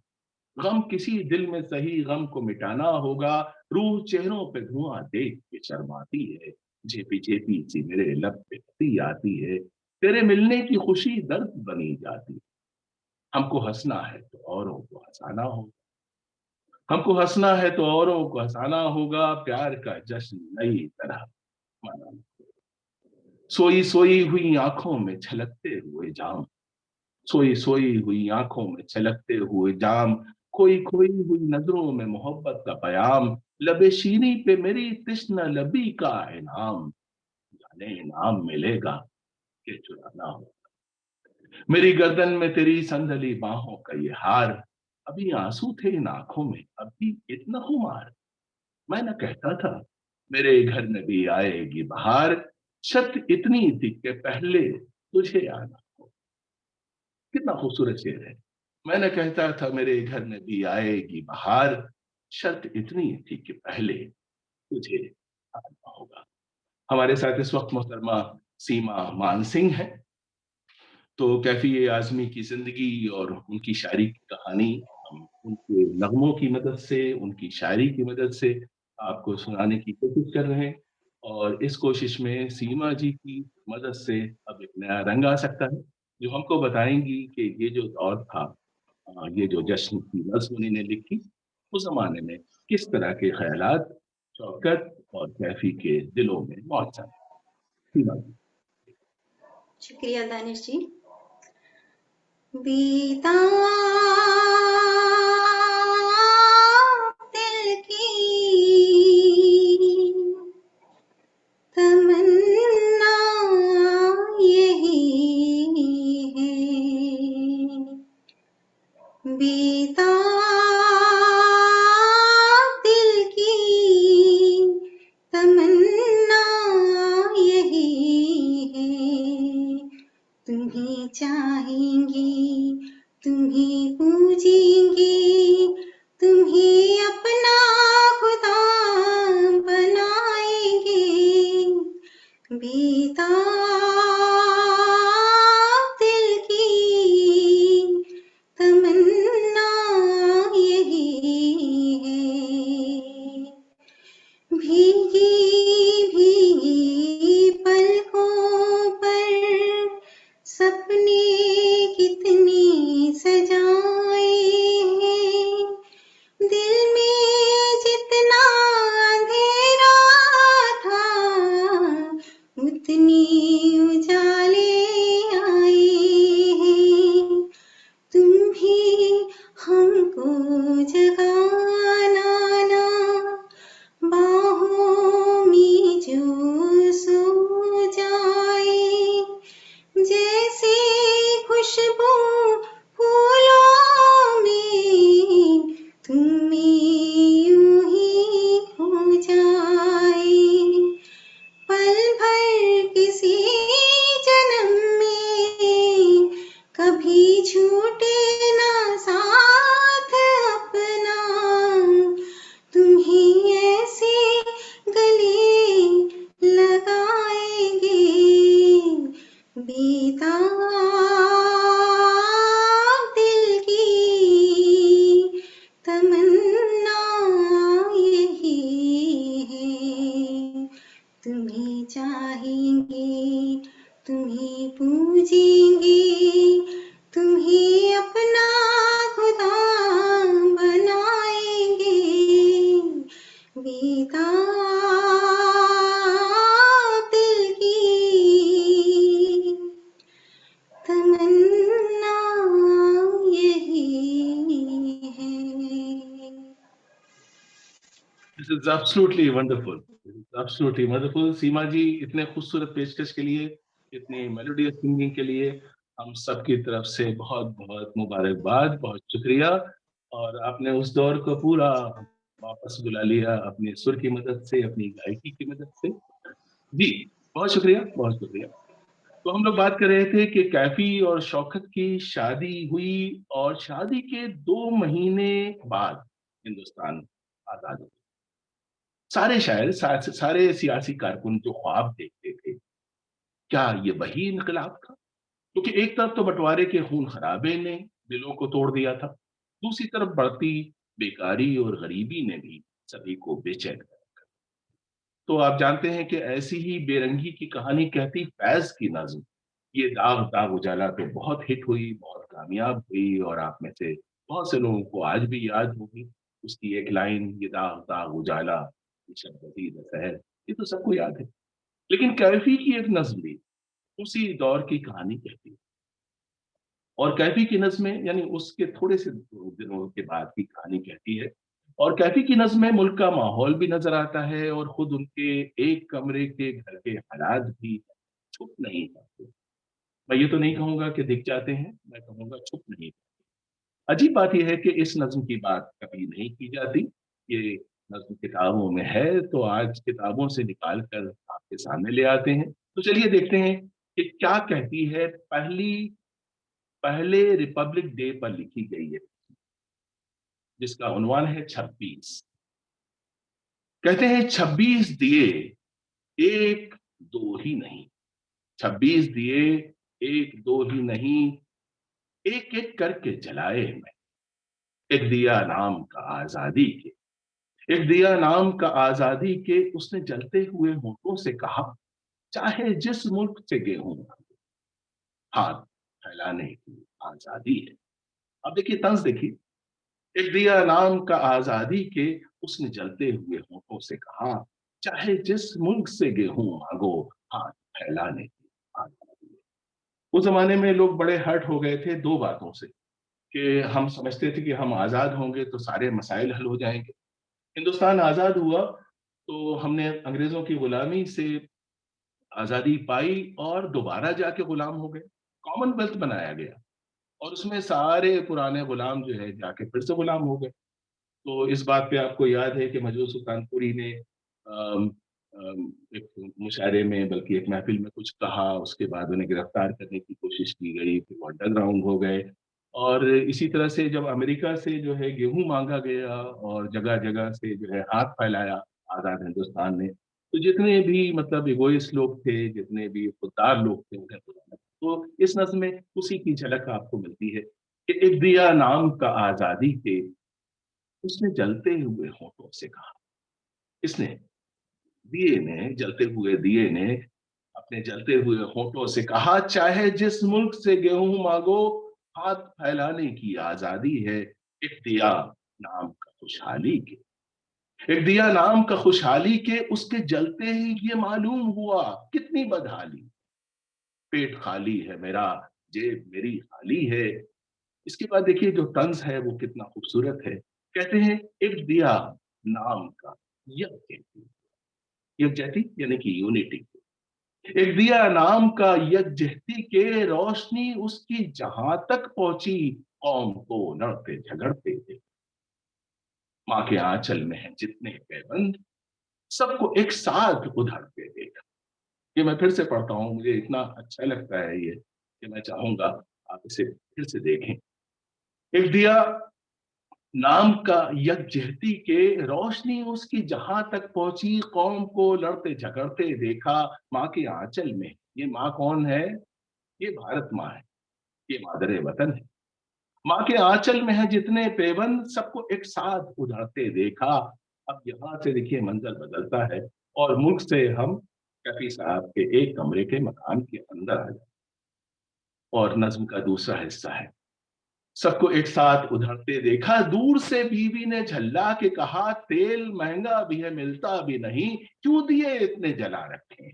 गम किसी दिल में सही गम को मिटाना होगा, रूह चेहरों पे धुआं देख के शर्माती है, झेपी झेपी सी मेरे लब पे हंसी आती है, तेरे मिलने की खुशी दर्द बनी जाती है। हमको हंसना है तो औरों को हंसाना होगा, हमको हंसना है तो औरों को हंसाना होगा, प्यार का जश्न नई तरह मनाना। सोई सोई हुई आंखों में छलकते हुए जाम, सोई सोई हुई आंखों में छलकते हुए जाम, खोई खोई हुई नजरों में मोहब्बत का पयाम, लबे शीरी पे मेरी तिश्ना लबी का इनाम, जाने इनाम मिलेगा कि चुराना हो। मेरी गर्दन में तेरी संदली बाहों का ये हार, अभी आंसू थे इन आंखों में, अभी इतना खुमार। मैं न कहता था मेरे घर में भी आएगी बहार, शर्त इतनी थी कि पहले तुझे आना हो। कितना खूबसूरत शेर है। मैं न कहता था मेरे घर में भी आएगी बहार, शर्त इतनी थी कि पहले तुझे आना होगा। हमारे साथ इस वक्त मोहतरमा सीमा मानसिंह है। तो कैफी आज़मी की ज़िंदगी और उनकी शायरी की कहानी हम उनके नगमों की मदद से, उनकी शायरी की मदद से आपको सुनाने की कोशिश कर रहे हैं, और इस कोशिश में सीमा जी की मदद से अब एक नया रंग आ सकता है, जो हमको बताएँगी कि ये जो दौर था, ये जो जश्न की नज़्म उन्होंने लिखी, उस ज़माने में किस तरह के ख़यालात शौकत और कैफी के दिलों में मौजूद थे। सीमा जी। शुक्रिया दानिश जी। बीता दिल की तमन्ना यही है, बीता दिल की तमन्ना यही है, तुम्हें चाहेंगी, तुम्हें पूजेंगी, तुम्हें अपना खुदा बनाएंगे, बीता दिल की तमन्ना यही है, भीगी भीगी पलकों पर सपने कितने सजाए हैं, दिल में जितना अंधेरा था उतनी उजाले आए हैं, तुम भी हमको जगाना ना, बाहों में जो सो जाए, जैसे खुशबू फूलों में तुम यूं ही खो जाए, पल भर किसी जन्म में कभी छूटे ना साथ अपना, तुम्हें ऐसे गले लगाएंगे, बीता दिल की तमन्ना यही है, तुम्हें चाहेंगे, तुम्हें पूजेंगे, तुम्हें अपना खुदा बनाएंगे, बीता दिल की तमन्ना यही है। This is absolutely wonderful. This is absolutely wonderful. सीमा जी, इतने खूबसूरत पेशकश के लिए, इतनी मेलोडियस सिंगिंग के लिए हम सब की तरफ से बहुत बहुत मुबारकबाद, बहुत शुक्रिया। और आपने उस दौर को पूरा वापस बुला लिया अपने सुर की मदद से, अपनी गायकी की मदद से। जी, बहुत शुक्रिया, बहुत शुक्रिया। तो हम लोग बात कर रहे थे कि कैफी और शौकत की शादी हुई, और शादी के 2 महीने बाद हिंदुस्तान आजाद हो। सारे शायर, सारे सियासी कारकुन जो ख्वाब देखते थे, क्या ये वही इनकलाब था? क्योंकि एक तरफ तो बंटवारे के खून खराबे ने दिलों को तोड़ दिया था, दूसरी तरफ बढ़ती बेकारी और गरीबी ने भी सभी को बेचैन कर रखा। तो आप जानते हैं कि ऐसी ही बेरंगी की कहानी कहती फैज की नज्म ये दाग दाग उजाला पे बहुत हिट हुई, बहुत कामयाब हुई, और आप में से बहुत से लोगों को आज भी याद होगी उसकी एक लाइन, ये दाग दाग उजाला ये शब बदीद शहर, ये तो सबको याद है। लेकिन कैफी की एक नज्म भी उसी दौर की कहानी कहती है, और कैफी की नज़्में यानी उसके थोड़े से दिनों के बाद की कहानी कहती है। और कैफी की नज़्म में मुल्क का माहौल भी नजर आता है और खुद उनके एक कमरे के घर के हालात भी छुप नहीं पाते। मैं ये तो नहीं कहूंगा कि दिख जाते हैं, मैं कहूंगा छुप नहीं पाते। अजीब बात यह है कि इस नज्म की बात कभी नहीं की जाती। ये नज्म किताबों में है तो आज किताबों से निकाल कर आपके सामने ले आते हैं। तो चलिए देखते हैं कि क्या कहती है पहले रिपब्लिक डे पर लिखी गई है, जिसका उन्वान है 26। कहते हैं 26 दिए एक दो ही नहीं, 26 दिए एक दो ही नहीं, एक एक करके जलाए मैं। एक दिया नाम का आजादी के, एक दिया नाम का आजादी के, उसने जलते हुए होठों से कहा, चाहे जिस मुल्क से गेहूं हाथ फैलाने की आजादी है। अब देखिए तंज देखिए, एक दिया नाम का आजादी के, उसने जलते हुए होठों से कहा, चाहे जिस मुल्क से गेहूं मांगो हाथ फैलाने की आजादी है। उस जमाने में लोग बड़े हर्ट हो गए थे दो बातों से, कि हम समझते थे कि हम आजाद होंगे तो सारे मसाइल हल हो जाएंगे। हिंदुस्तान आजाद हुआ तो हमने अंग्रेजों की गुलामी से आजादी पाई और दोबारा जाके गुलाम हो गए, कॉमनवेल्थ बनाया गया और उसमें सारे पुराने गुलाम जो है जाके फिर से गुलाम हो गए। तो इस बात पे आपको याद है कि मजरूह सुल्तानपुरी ने अम, एक मुशायरे में बल्कि एक महफिल में कुछ कहा, उसके बाद उन्हें गिरफ्तार करने की कोशिश की गई, फिर वो अंडरग्राउंड हो गए। और इसी तरह से जब अमेरिका से जो है गेहूं मांगा गया और जगह जगह से जो है हाथ फैलाया आजाद हिंदुस्तान ने, तो जितने भी मतलब इगोइस्ट लोग थे, जितने भी खुददार लोग थे उन्हें बुलाया। तो इस नज्म में उसी की झलक आपको मिलती है कि एक दिया नाम का आजादी के, उसने जलते हुए होठों से कहा। इसने दिए ने जलते हुए दिए ने अपने जलते हुए होठों से कहा, चाहे जिस मुल्क से गेहूं मांगो हाथ फैलाने की आजादी है। एक दिया नाम का खुशहाली के, एक दिया नाम का खुशहाली के, उसके जलते ही ये मालूम हुआ कितनी बदहाली। पेट खाली है मेरा, जेब मेरी खाली है। इसके बाद देखिए जो तंज है वो कितना खूबसूरत है। कहते हैं एक दिया नाम का यज्ञ, यज्ञति यानी कि यूनिटी, एक दिया नाम का यज्ञति के, रोशनी उसकी जहां तक पहुंची कौम को लड़ते झगड़ते थे। माँ के आंचल में है जितने पैबंद, सबको एक साथ उधड़ते देखा। ये मैं फिर से पढ़ता हूँ, मुझे इतना अच्छा लगता है ये कि मैं चाहूंगा आप इसे फिर से देखें। एक दिया नाम का यज्ञति के, रोशनी उसकी जहां तक पहुंची कौम को लड़ते झगड़ते देखा। माँ के आंचल में, ये माँ कौन है? ये भारत माँ है, ये मादरे वतन है। माँ के आंचल में है जितने पेबंद, सबको एक साथ उधड़ते देखा। अब यहां से देखिए मंजर बदलता है और मुल्क से हम कफी साहब के एक कमरे के मकान के अंदर आ जाते, और नज्म का दूसरा हिस्सा है, सबको एक साथ उधरते देखा। दूर से बीवी ने झल्ला के कहा, तेल महंगा भी है मिलता भी नहीं, क्यों दिए इतने जला रखे।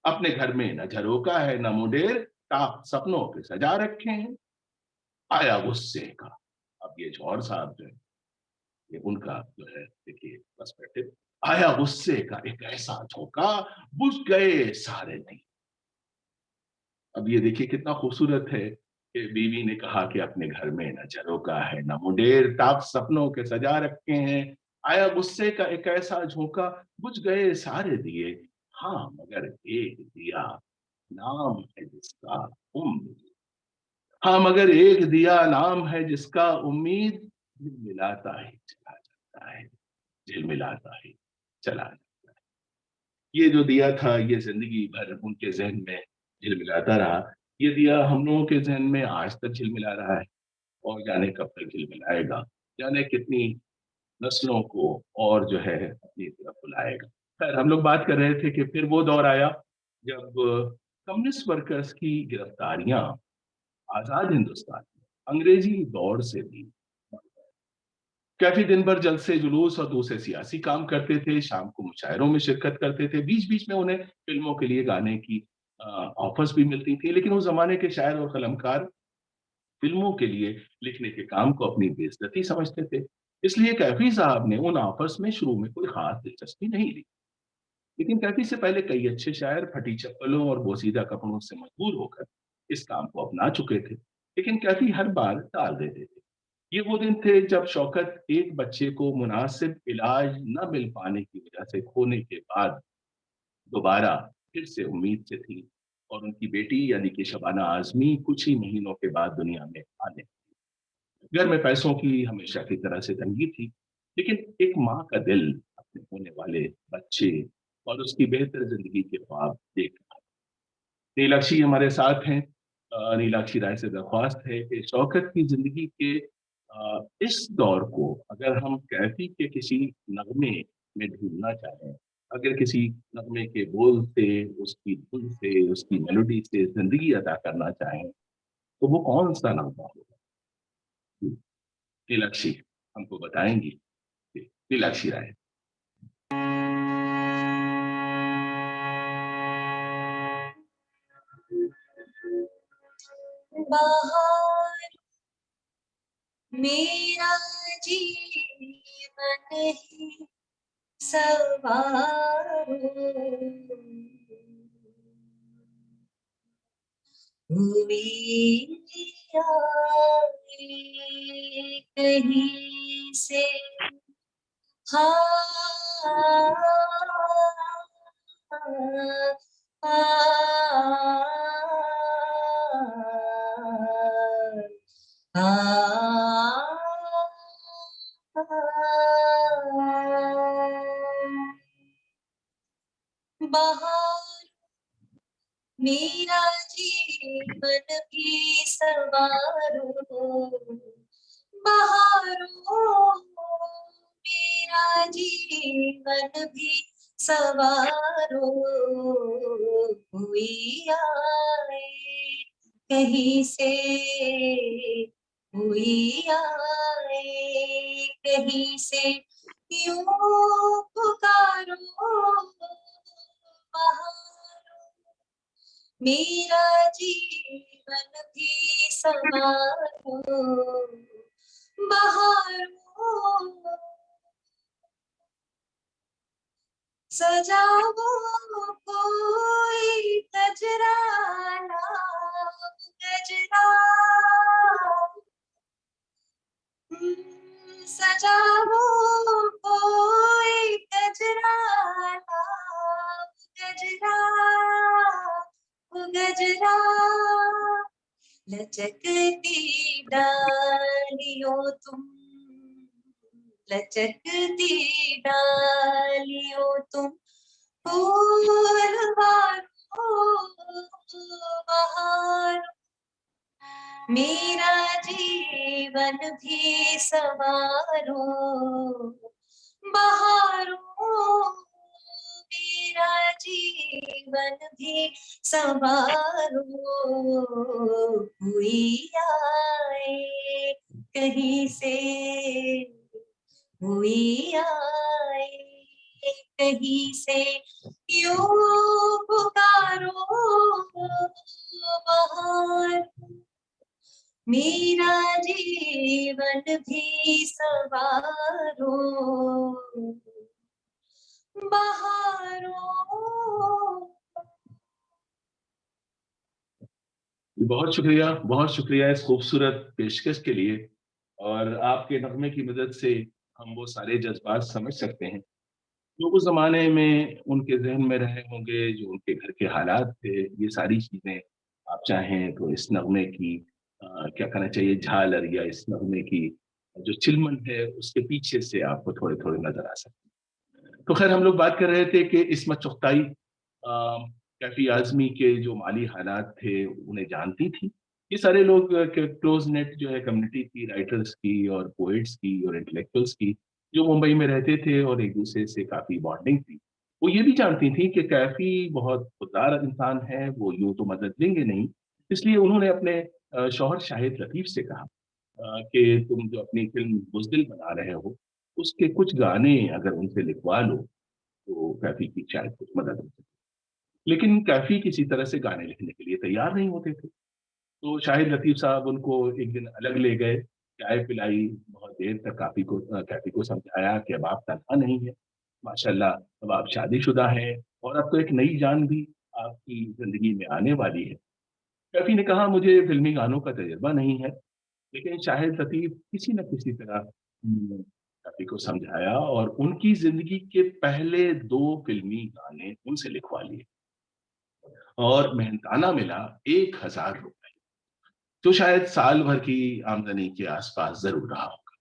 अपने घर में न झरोका है न मुंडेर, ताक सपनों के सजा रखे हैं। आया गुस्से का, अब ये जौहर साहब जो है, ये उनका जो है देखिए पर्सपेक्टिव, आया गुस्से का एक ऐसा झोंका, बुझ गए सारे नहीं। अब ये देखिए कितना खूबसूरत है कि बीवी ने कहा कि अपने घर में न झरोका है न मुंडेर, ताक सपनों के सजा रखे हैं। आया गुस्से का एक ऐसा झोंका, बुझ गए सारे दिए, हाँ मगर एक दिया नाम है जिसका उम्मीद, हाँ मगर एक दिया नाम है जिसका उम्मीद, झिलमिलाता ही चला जाता है, झिलमिलाता ही चला जाता है। ये जो दिया था ये जिंदगी भर उनके जहन में झिलमिलाता रहा। ये दिया हम लोगों के जहन में आज तक झिलमिला रहा है। और जाने कब तक झिलमिलाएगा, जाने कितनी नस्लों को और जो है अपनी तरफ बुलाएगा। खैर, हम लोग बात कर रहे थे कि फिर वो दौर आया जब कम्युनिस्ट वर्कर्स की गिरफ्तारियां आजाद हिंदुस्तान में अंग्रेजी दौर से भी, काफी दिन भर जलसे जुलूस और दूसरे सियासी काम करते थे, शाम को मुशायरों में शिरकत करते थे, बीच बीच में उन्हें फिल्मों के लिए गाने की ऑफर्स भी मिलती थी, लेकिन उस जमाने के शायर और कलमकार फिल्मों के लिए लिखने के काम को अपनी बेइज्जती समझते थे। इसलिए कैफी साहब ने उन ऑफर्स में शुरू में कोई खास दिलचस्पी नहीं ली, लेकिन कैफी से पहले कई अच्छे शायर फटी चप्पलों और बोसीदा कपड़ों से मजबूर होकर इस काम को अपना चुके थे, लेकिन कैफी हर बार टाल देते थे। ये वो दिन थे जब शौकत एक बच्चे को मुनासिब इलाज न मिल पाने की वजह से खोने के बाद दोबारा फिर से उम्मीद से थी, और उनकी बेटी यानी कि शबाना आजमी कुछ ही महीनों के बाद दुनिया में आने। घर में पैसों की हमेशा की तरह से तंगी थी, लेकिन एक माँ का दिल अपने होने वाले बच्चे और उसकी बेहतर जिंदगी के ख्वाब देख रहा। नीलाक्षी हमारे साथ हैं। नीलाक्षी राय से दरख्वास्त है कि शौकत की जिंदगी के इस दौर को अगर हम कैफी के किसी नगमे में ढूंढना चाहें, अगर किसी नगमे के बोल से, उसकी धुन से, उसकी मेलोडी से जिंदगी अदा करना चाहें, तो वो कौन सा नगमा होगा? नीलाक्षी हमको बताएंगी। नीलाक्षी राय। बाहर मेरा जीवन ही सवारो, हुई आई कहीं से, हाँ बाहर मेरा जीवन भी सवारो, बहारो मेरा जीवन भी सवारो, हुई आए कहीं से, हुई आए कहीं से, यूं पुकारो बहारो मेरा जीवन भी सवारो, बहारो सजाओ कोई गजराना गजरा, सजाओ कोई गजराना गजरा, गजरा लचकती डालियों तुम, लचकती डालियों तुम, फूल बहार मेरा जीवन भी सवारो, बहारो मेरा जीवन भी सवारो, हुई आए कहीं से, हुई आए कहीं से, यूं पुकारो बहार मेरा जीवन भी सवारो, बहारो। बहुत शुक्रिया इस खूबसूरत पेशकश के लिए। और आपके नगमे की मदद से हम वो सारे जज्बात समझ सकते हैं जो उस जमाने में उनके जहन में रहे होंगे, जो उनके घर के हालात थे। ये सारी चीजें आप चाहें तो इस नगमे की क्या कहना चाहिए, झालर, या इस नगमे की जो चिलमन है उसके पीछे से आपको थोड़े थोड़े नजर आ सकते हैं। तो खैर, हम लोग बात कर रहे थे कि इस्मत चुगताई कैफी आजमी के जो माली हालात थे उन्हें जानती थी, ये सारे लोग क्लोज नेट जो है कम्युनिटी थी, राइटर्स की और पोएट्स की और इंटेलेक्चुअल्स की, जो मुंबई में रहते थे और एक दूसरे से काफी बॉन्डिंग थी। वो ये भी जानती थी कि कैफी बहुत खुददार इंसान है, वो यूं तो मदद लेंगे नहीं। इसलिए उन्होंने अपने शौहर शाहिद लतीफ से कहा कि तुम जो अपनी फिल्म बुज़दिल बना रहे हो, उसके कुछ गाने अगर उनसे लिखवा लो, तो कैफी की शायद कुछ मदद हो सके। लेकिन कैफी किसी तरह से गाने लिखने के लिए तैयार नहीं होते थे। तो शाहिद लतीफ़ साहब उनको एक दिन अलग ले गए, चाय पिलाई, बहुत देर तक कैफी को समझाया कि अब आप तन्हा नहीं हैं, माशाल्लाह अब आप शादीशुदा हैं और अब तो एक नई जान भी आपकी ज़िंदगी में आने वाली है। कैफी ने कहा, मुझे फ़िल्मी गानों का तजुर्बा नहीं है, लेकिन शाहिद लतीफ़ किसी न किसी तरह कैफी को समझाया और उनकी ज़िंदगी के पहले 2 फ़िल्मी गाने उनसे लिखवा लिए और मेहनताना मिला ₹1000, जो शायद साल भर की आमदनी के आसपास ज़रूर रहा होगा।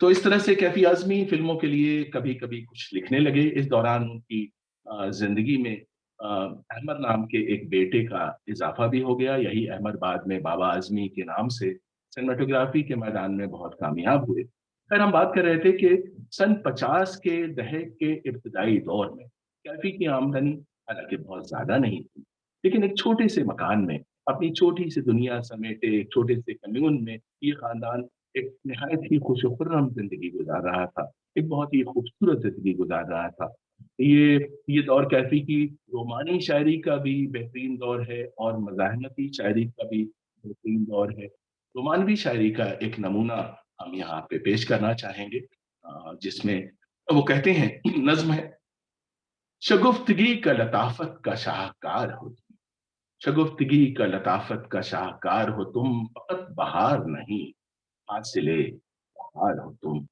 तो इस तरह से कैफी आज़मी फ़िल्मों के लिए कभी-कभी कुछ लिखने लगे। इस दौरान उनकी ज़िंदगी में अहमद नाम के एक बेटे का इज़ाफ़ा भी हो गया। यही अहमद बाद में बाबा आज़मी के नाम से सिनेमेटोग्राफ़ी के मैदान में बहुत कामयाब हुए। खैर, हम बात कर रहे थे कि सन 50 के दशक के इब्तिदाई दौर में कैफी की आमदनी हालाँकि बहुत ज़्यादा नहीं थी, लेकिन एक छोटे से मकान में अपनी छोटी सी दुनिया समेटे एक छोटे से कम्यून में ये ख़ानदान एक निहायत ही खुश-ओ-खुर्रम ज़िंदगी गुज़ार रहा था। एक बहुत ही खूबसूरत ज़िंदगी गुज़ार रहा था। ये ये दौर कैफ़ी की रोमानी शायरी का भी बेहतरीन दौर है और मज़ाहमती शायरी का भी बेहतरीन दौर है। रोमानवी शायरी का एक नमूना हम यहाँ पे पेश करना चाहेंगे जिसमें वो कहते हैं नज़्म है, शगुफ्तगी का लताफ़त का शाहकार हो तुम, शगुफ्तगी का लताफ़त का शाहकार हो तुम, फ़क़त बहार नहीं, हासिले बहार हो तुम।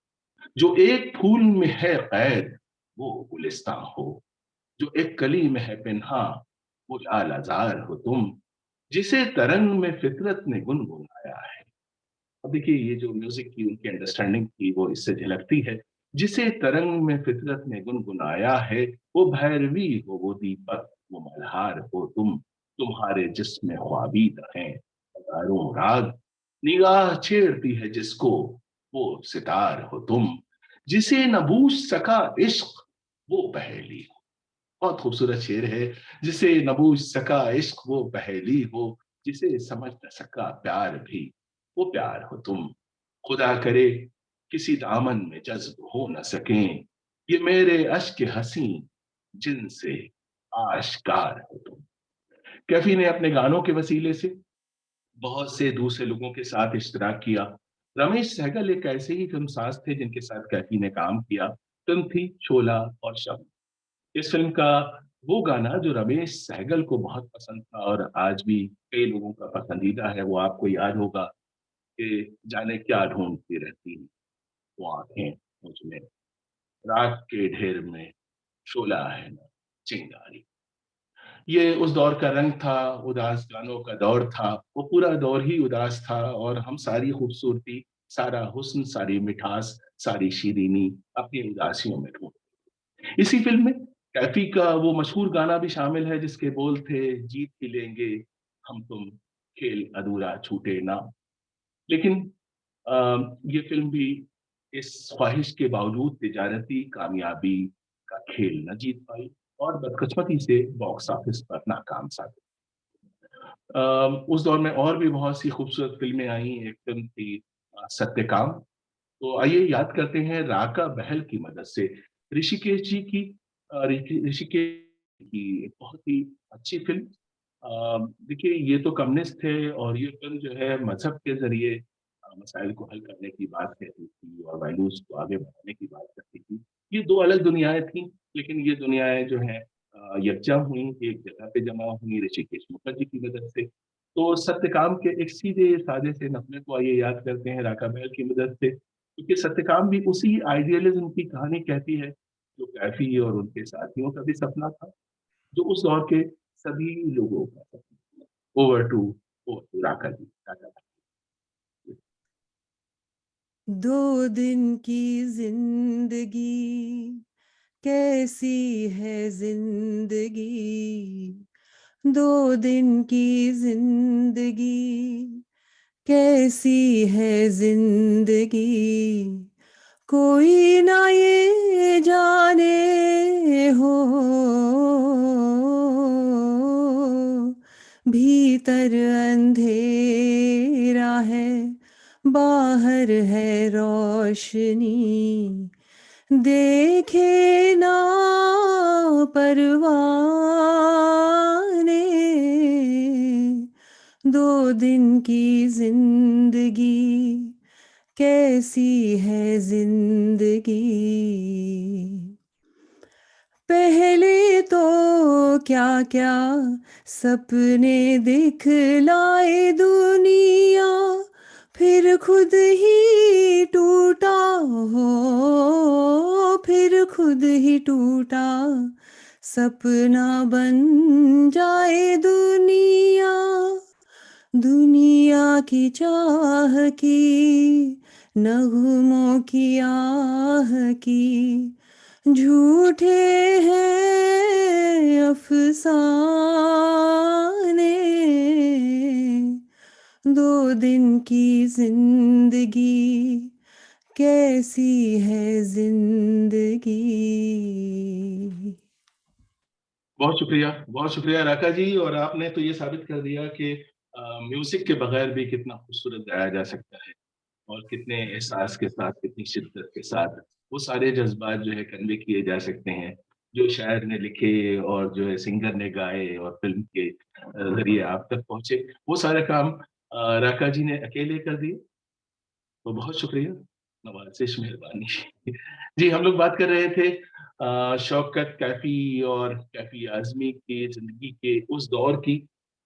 जो एक फूल में है क़ैद, वो गुलिस्तां हो, जो एक कली में है पिन्हा, वो लाल-अज़ार हो तुम, जिसे तरंग में फ़ितरत ने गुनगुनाया है। अब देखिए ये जो म्यूज़िक की उनकी अंडरस्टैंडिंग थी वो इससे झलकती है। जिसे तरंग में फ़ितरत ने गुनगुनाया है, वो भैरवी हो वो दीपक, वो मल्हार हो तुम, तुम्हारे जिस्म में ख्वाबीद हैं हज़ारों राग, निगाह छेड़ती है जिसको, वो सितार हो तुम, जिसे न बूझ सका इश्क, वो पहेली हो। बहुत खूबसूरत शेर है, जिसे न बूझ सका इश्क वो पहेली हो, जिसे समझ न सका प्यार भी, वो प्यार हो तुम। खुदा करे किसी दामन में जज़्ब हो न सकें, ये मेरे अश्क हँसी जिनसे आश्कार हो तुम। कैफ़ी ने अपने गानों के वसीले से बहुत से दूसरे लोगों के साथ इश्तिराक किया। रमेश सहगल एक ऐसे ही फ़िल्मसाज़ थे जिनके साथ कैफ़ी ने काम किया। फ़िल्म थी शोला और शब। इस फ़िल्म का वो गाना जो रमेश सहगल को बहुत पसंद था और आज भी कई लोगों का पसंदीदा है, वो आपको याद होगा कि जाने क्या ढूँढती रहती हैं वो आँखें मुझ में, रात के ढेर में शोला है ना चिंगारी। ये उस दौर का रंग था, उदास गानों का दौर था, वो पूरा दौर ही उदास था और हम सारी खूबसूरती, सारा हुस्न, सारी मिठास, सारी शीरीनी अपनी उदासियों में ढूँढ। इसी फ़िल्म में कैफ़ी का वो मशहूर गाना भी शामिल है जिसके बोल थे, जीत ही लेंगे हम तुम, खेल अधूरा छूटे ना। लेकिन ये फ़िल्म भी इस ख़्वाहिश के बावजूद तिजारती कामयाबी का खेल न जीत पाई और बदकिस्मती से बॉक्स ऑफिस पर नाकाम साबित। उस दौर में और भी बहुत सी खूबसूरत फ़िल्में आईं, एक फ़िल्म थी सत्यकाम। तो आइए याद करते हैं राका बहल की मदद से ऋषिकेश जी की ऋषिकेश की एक बहुत ही अच्छी फ़िल्म। देखिए ये तो कम्युनिस्ट थे और ये फ़िल्म जो है मज़हब के ज़रिए मसाइल को हल करने की बात कहती थी और वैल्यूज़ को आगे बढ़ाने की बात करती थी। ये 2 अलग दुनियाएँ थीं, लेकिन ये दुनियाएँ जो हैं यकजा हुईं, एक जगह पे जमा हुईं ऋषिकेश मुखर्जी की मदद से। तो सत्यकाम के एक सीधे-साधे से नगमे को आइए याद करते हैं राका महल की मदद से, क्योंकि सत्यकाम भी उसी आइडियलिज़्म की कहानी कहती है, जो कैफ़ी और उनके साथियों का भी सपना था, जो उस दौर के सभी लोगों का सपना था। ओवर टू राका जी, राका जी। 2 दिन की जिंदगी कैसी है जिंदगी, 2 दिन की जिंदगी कैसी है जिंदगी कोई ना ये जाने हो, भीतर अंधेरा है बाहर है रोशनी, देखे ना परवाने, दो दिन की जिंदगी कैसी है जिंदगी। पहले तो क्या क्या सपने दिखलाए दुनिया, फिर खुद ही टूटा हो, फिर खुद ही टूटा सपना बन जाए दुनिया। दुनिया की चाह की नगमों की आह की झूठे हैं अफसाने, दो दिन की जिंदगी कैसी है जिंदगी। बहुत शुक्रिया राका जी। और आपने तो ये साबित कर दिया कि म्यूजिक के बगैर भी कितना खूबसूरत गाया जा सकता है, और कितने एहसास के साथ, कितनी शिद्दत के साथ वो सारे जज्बात जो है कन्वे किए जा सकते हैं, जो शायर ने लिखे और जो है सिंगर ने गाए और फिल्म के जरिए आप तक पहुंचे, वो सारे काम राका जी ने अकेले कर दिए। तो बहुत शुक्रिया, नवाज़िश, मेहरबानी। जी, हम लोग बात कर रहे थे शौकत कैफ़ी और कैफ़ी आज़मी की ज़िंदगी के उस दौर की।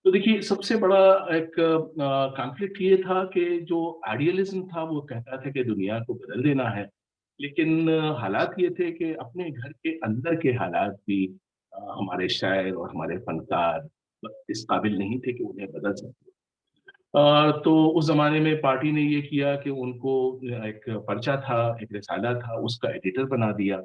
तो देखिए, सबसे बड़ा एक कॉन्फ्लिक्ट ये था कि जो आइडियलिज़्म था वो कहता था कि दुनिया को बदल देना है। लेकिन हालात ये थे कि अपने घर के अंदर के हालात भी हमारे शायर और हमारे फनकार इस काबिल नहीं थे कि उन्हें बदल सकें। तो उस ज़माने में पार्टी ने ये किया कि उनको एक पर्चा था, एक रिसाला था, उसका एडिटर बना दिया।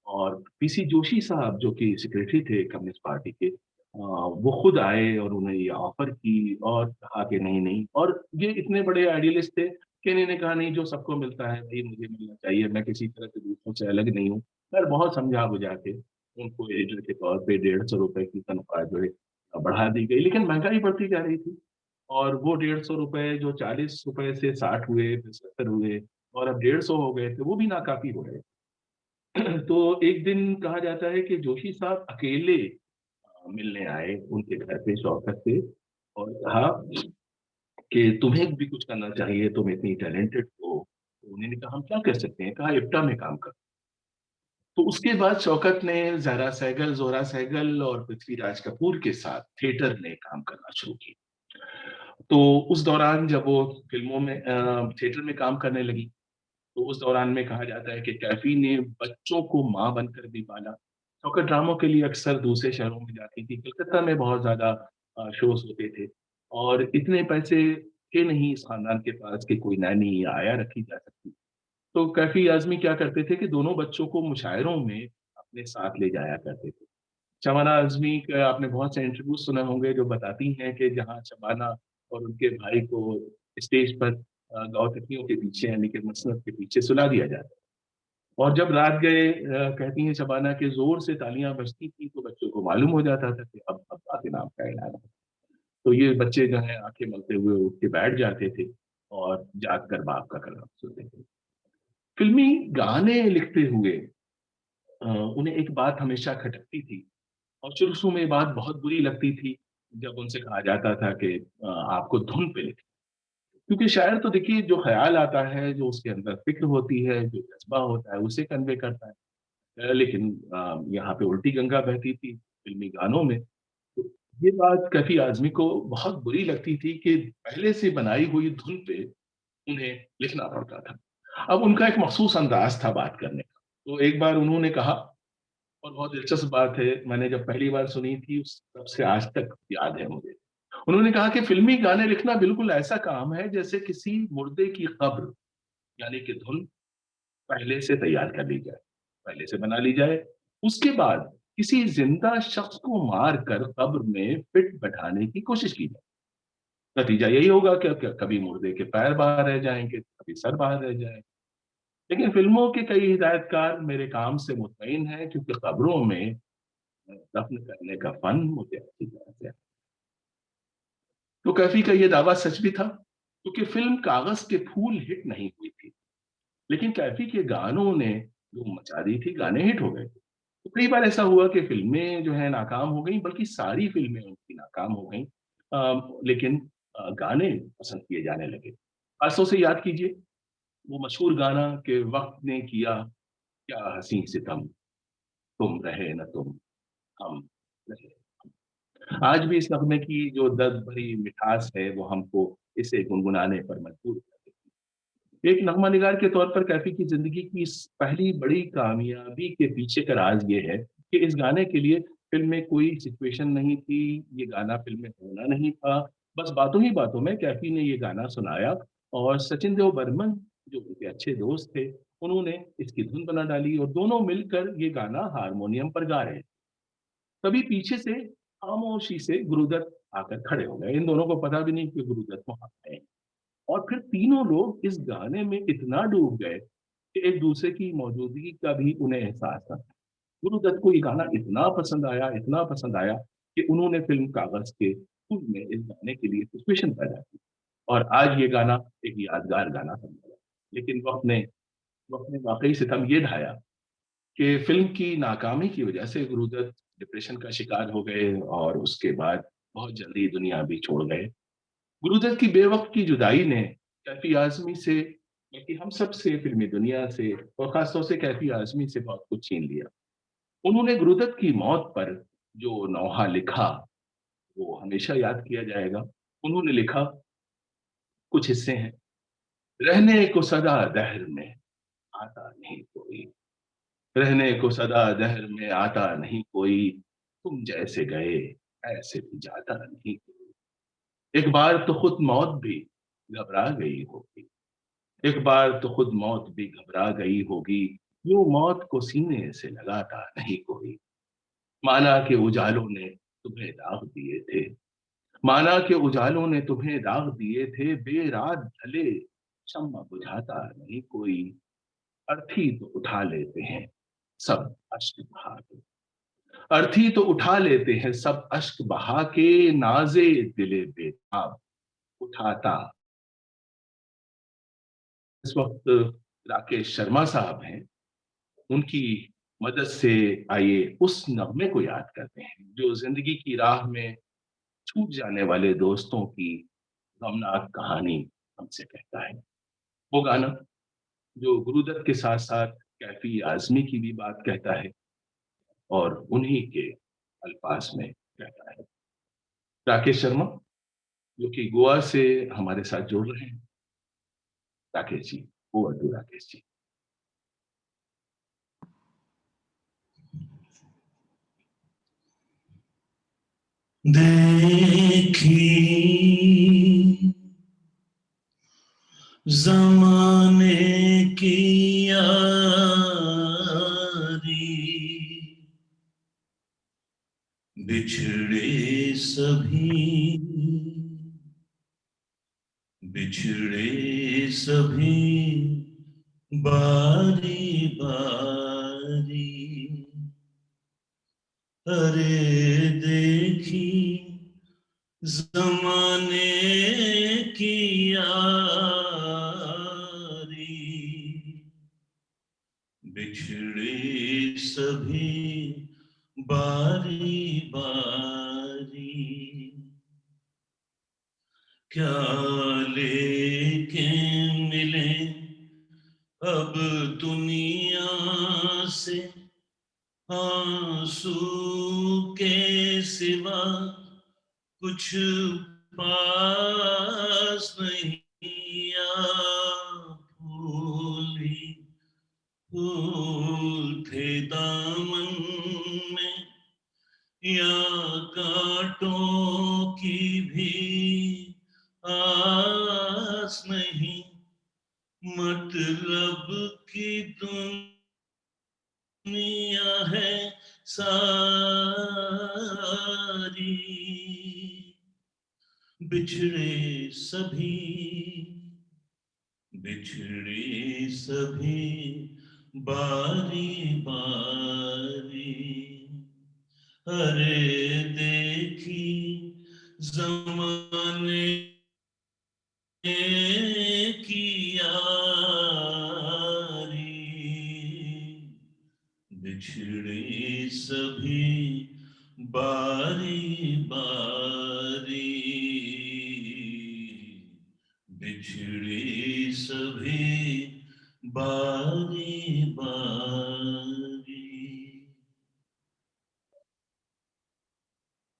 और पीसी जोशी साहब जो कि सेक्रेटरी थे कम्युनिस्ट पार्टी के, वो खुद आए और उन्हें ये ऑफ़र की और कहा कि नहीं-नहीं। और ये इतने बड़े आइडियलिस्ट थे कि इन्होंने कहा नहीं, जो सबको मिलता है वही मुझे मिलना चाहिए, मैं किसी तरह से दूसरों से अलग नहीं हूँ। खैर बहुत समझा-बुझा के उनको एडिटर के तौर पे ₹150 की तनख्वाह जो है बढ़ा दी गई। लेकिन महँगाई बढ़ती जा रही थी और वो ₹150 जो ₹40 से 60 हुए, फिर 70 हुए और अब 150 हो गए थे, वो भी नाकाफ़ी हो रहे थे। तो एक दिन कहा जाता है कि जोशी साहब अकेले मिलने आए उनके घर पे शौकत से और कहा कि तुम्हें भी कुछ करना चाहिए, तुम इतनी टैलेंटेड हो। तो उन्होंने कहा हम क्या कर सकते हैं? कहा इप्टा में काम करो। तो उसके बाद शौकत ने ज़ारा सहगल, ज़ोहरा सहगल और पृथ्वीराज कपूर के साथ थिएटर में काम करना शुरू किया। तो उस दौरान जब वो फ़िल्मों में थिएटर में काम करने लगी, तो उस दौरान में कहा जाता है कि कैफ़ी ने बच्चों को माँ बनकर भी पाला। शौकत ड्रामों के लिए अक्सर दूसरे शहरों में जाती थी। कलकत्ता में बहुत ज़्यादा शोज़ होते थे और इतने पैसे थे नहीं इस ख़ानदान के पास कि कोई नैनी या आया रखी जा सकती। तो कैफ़ी आज़मी क्या करते थे कि दोनों बच्चों को मुशायरों में अपने साथ ले जाया करते थे। शबाना आज़मी का आपने बहुत से इंटरव्यू सुने होंगे जो बताती हैं कि जहाँ शबाना और उनके भाई को स्टेज पर गौतकियों के पीछे यानी कि मसनद के पीछे सुला दिया जाता और जब रात गए कहती हैं शबाना कि ज़ोर से तालियाँ बजती थी तो बच्चों को मालूम हो जाता था कि अब बातिन आपका ऐलान है। तो ये बच्चे जो हैं आँखें मलते हुए उठ के बैठ जाते थे और जाग कर बाप का कलाम सुनते थे। फ़िल्मी गाने लिखते हुए उन्हें एक बात हमेशा खटकती थी और शुरू-शुरू में ये बात बहुत बुरी लगती थी, जब उनसे कहा जाता था कि आपको धुन पे लिखें। क्योंकि शायर तो देखिए जो ख़्याल आता है, जो उसके अंदर फ़िक्र होती है, जो जज़्बा होता है, उसे कन्वे करता है। लेकिन यहाँ पे उल्टी गंगा बहती थी फ़िल्मी गानों में। तो ये बात कैफ़ी आज़मी को बहुत बुरी लगती थी कि पहले से बनाई हुई धुन पे उन्हें लिखना पड़ता था। अब उनका एक मख़सूस अंदाज़ था बात करने का। तो एक बार उन्होंने कहा और बहुत दिलचस्प बात है, मैंने जब पहली बार सुनी थी उस तब से आज तक याद है मुझे। उन्होंने कहा कि फ़िल्मी गाने लिखना बिल्कुल ऐसा काम है जैसे किसी मुर्दे की कब्र, यानी कि धुन पहले से तैयार कर ली जाए, पहले से बना ली जाए। उसके बाद किसी ज़िंदा शख़्स को मार कर कब्र में फिट बैठाने की कोशिश की जाए। नतीजा यही होगा कि कभी मुर्दे के पैर बाहर रह जाएंगे, कभी सर बाहर रह जाएगा। लेकिन फिल्मों के कई हिदायतकार मेरे काम से मुतमईन हैं, क्योंकि खबरों में दफन करने का फन मुझे अच्छी तरह से आता है। तो कैफी का ये दावा सच भी था, क्योंकि फिल्म कागज के फूल हिट नहीं हुई थी, लेकिन कैफी के गानों ने धूम मचा दी थी, गाने हिट हो गए थे। तो कई बार ऐसा हुआ कि फिल्में जो है नाकाम हो गई, बल्कि सारी फिल्में उनकी नाकाम हो गई, लेकिन गाने पसंद किए जाने लगे। खासतौर से याद कीजिए वो मशहूर गाना कि वक्त ने किया क्या हसी सितम, तुम रहे न तुम, हम रहे। आज भी इस नगमे की जो दर्द भरी मिठास है वो हमको इसे गुनगुनाने पर मजबूर कर देती है। एक नगमा निगार के तौर पर कैफी की जिंदगी की इस पहली बड़ी कामयाबी के पीछे का राज ये है कि इस गाने के लिए फिल्म में कोई सिचुएशन नहीं थी, ये गाना फिल्म में होना नहीं था। बस बातों ही बातों में कैफी ने ये गाना सुनाया, और सचिन देव बर्मन जो उनके अच्छे दोस्त थे, उन्होंने इसकी धुन बना डाली और दोनों मिलकर ये गाना हारमोनियम पर गा रहे थे। तभी पीछे से खामोशी से गुरुदत्त आकर खड़े हो गए। इन दोनों को पता भी नहीं कि गुरुदत्त वहां आए। और फिर तीनों लोग इस गाने में इतना डूब गए कि एक दूसरे की मौजूदगी का भी उन्हें एहसास था। गुरुदत्त को ये गाना इतना पसंद आया कि उन्होंने फिल्म कागज के फूल में इस गाने के लिए सिचुएशन पैदा की, और आज ये गाना एक यादगार गाना बन गया। लेकिन वक्त ने वाकई सितम ये ढाया कि फिल्म की नाकामी की वजह से गुरुदत्त डिप्रेशन का शिकार हो गए, और उसके बाद बहुत जल्दी दुनिया भी छोड़ गए। गुरुदत्त की बेवक्त की जुदाई ने कैफी आजमी से, बल्कि हम सब से, फिल्मी दुनिया से और खासतौर से कैफी आजमी से बहुत कुछ छीन लिया। उन्होंने गुरुदत्त की मौत पर जो नौहा लिखा वो हमेशा याद किया जाएगा। उन्होंने लिखा, कुछ हिस्से हैं। रहने को सदा दहर में आता नहीं कोई, रहने को सदा दहर में आता नहीं कोई, तुम जैसे गए ऐसे भी जाता नहीं कोई। एक बार तो खुद मौत भी घबरा गई होगी, एक बार तो खुद मौत भी घबरा गई होगी, यूं मौत को सीने से लगाता नहीं कोई। माना के उजालों ने तुम्हें दाग दिए थे, माना के उजालों ने तुम्हें दाग दिए थे, बेरात ढले शम्मा बुझाता नहीं कोई। अर्थी तो उठा लेते हैं सब अश्क बहा के, अर्थी तो उठा लेते हैं सब अश्क बहा के, नाजे दिले बेताब उठाता। इस वक्त राकेश शर्मा साहब हैं, उनकी मदद से आइए उस नगमे को याद करते हैं जो जिंदगी की राह में छूट जाने वाले दोस्तों की गमनाक कहानी हमसे कहता है। वो गाना जो गुरुदत्त के साथ साथ कैफी आजमी की भी बात कहता है, और उन्हीं के अल्फाज में कहता है। राकेश शर्मा जो कि गोवा से हमारे साथ जुड़ रहे हैं। Rakesh ji, over to Rakesh ji. देखी ज़माने की यारी, बिछड़े सभी बारी बारी, अरे देखी ज़माने की यारी, बिछड़े सभी बारी बारी, क्या लेके मिले अब दुनिया से, आंसू के सिवा कुछ पास नहीं, या फूल थे दामन में, या कांटों की भी आस नहीं, मतलब की दुनिया है सारी। बिछड़े सभी बारी बारी, अरे देखी जमाने की यारी, बिछड़े सभी बारी बारी, बिछड़े सभी बारी बारी।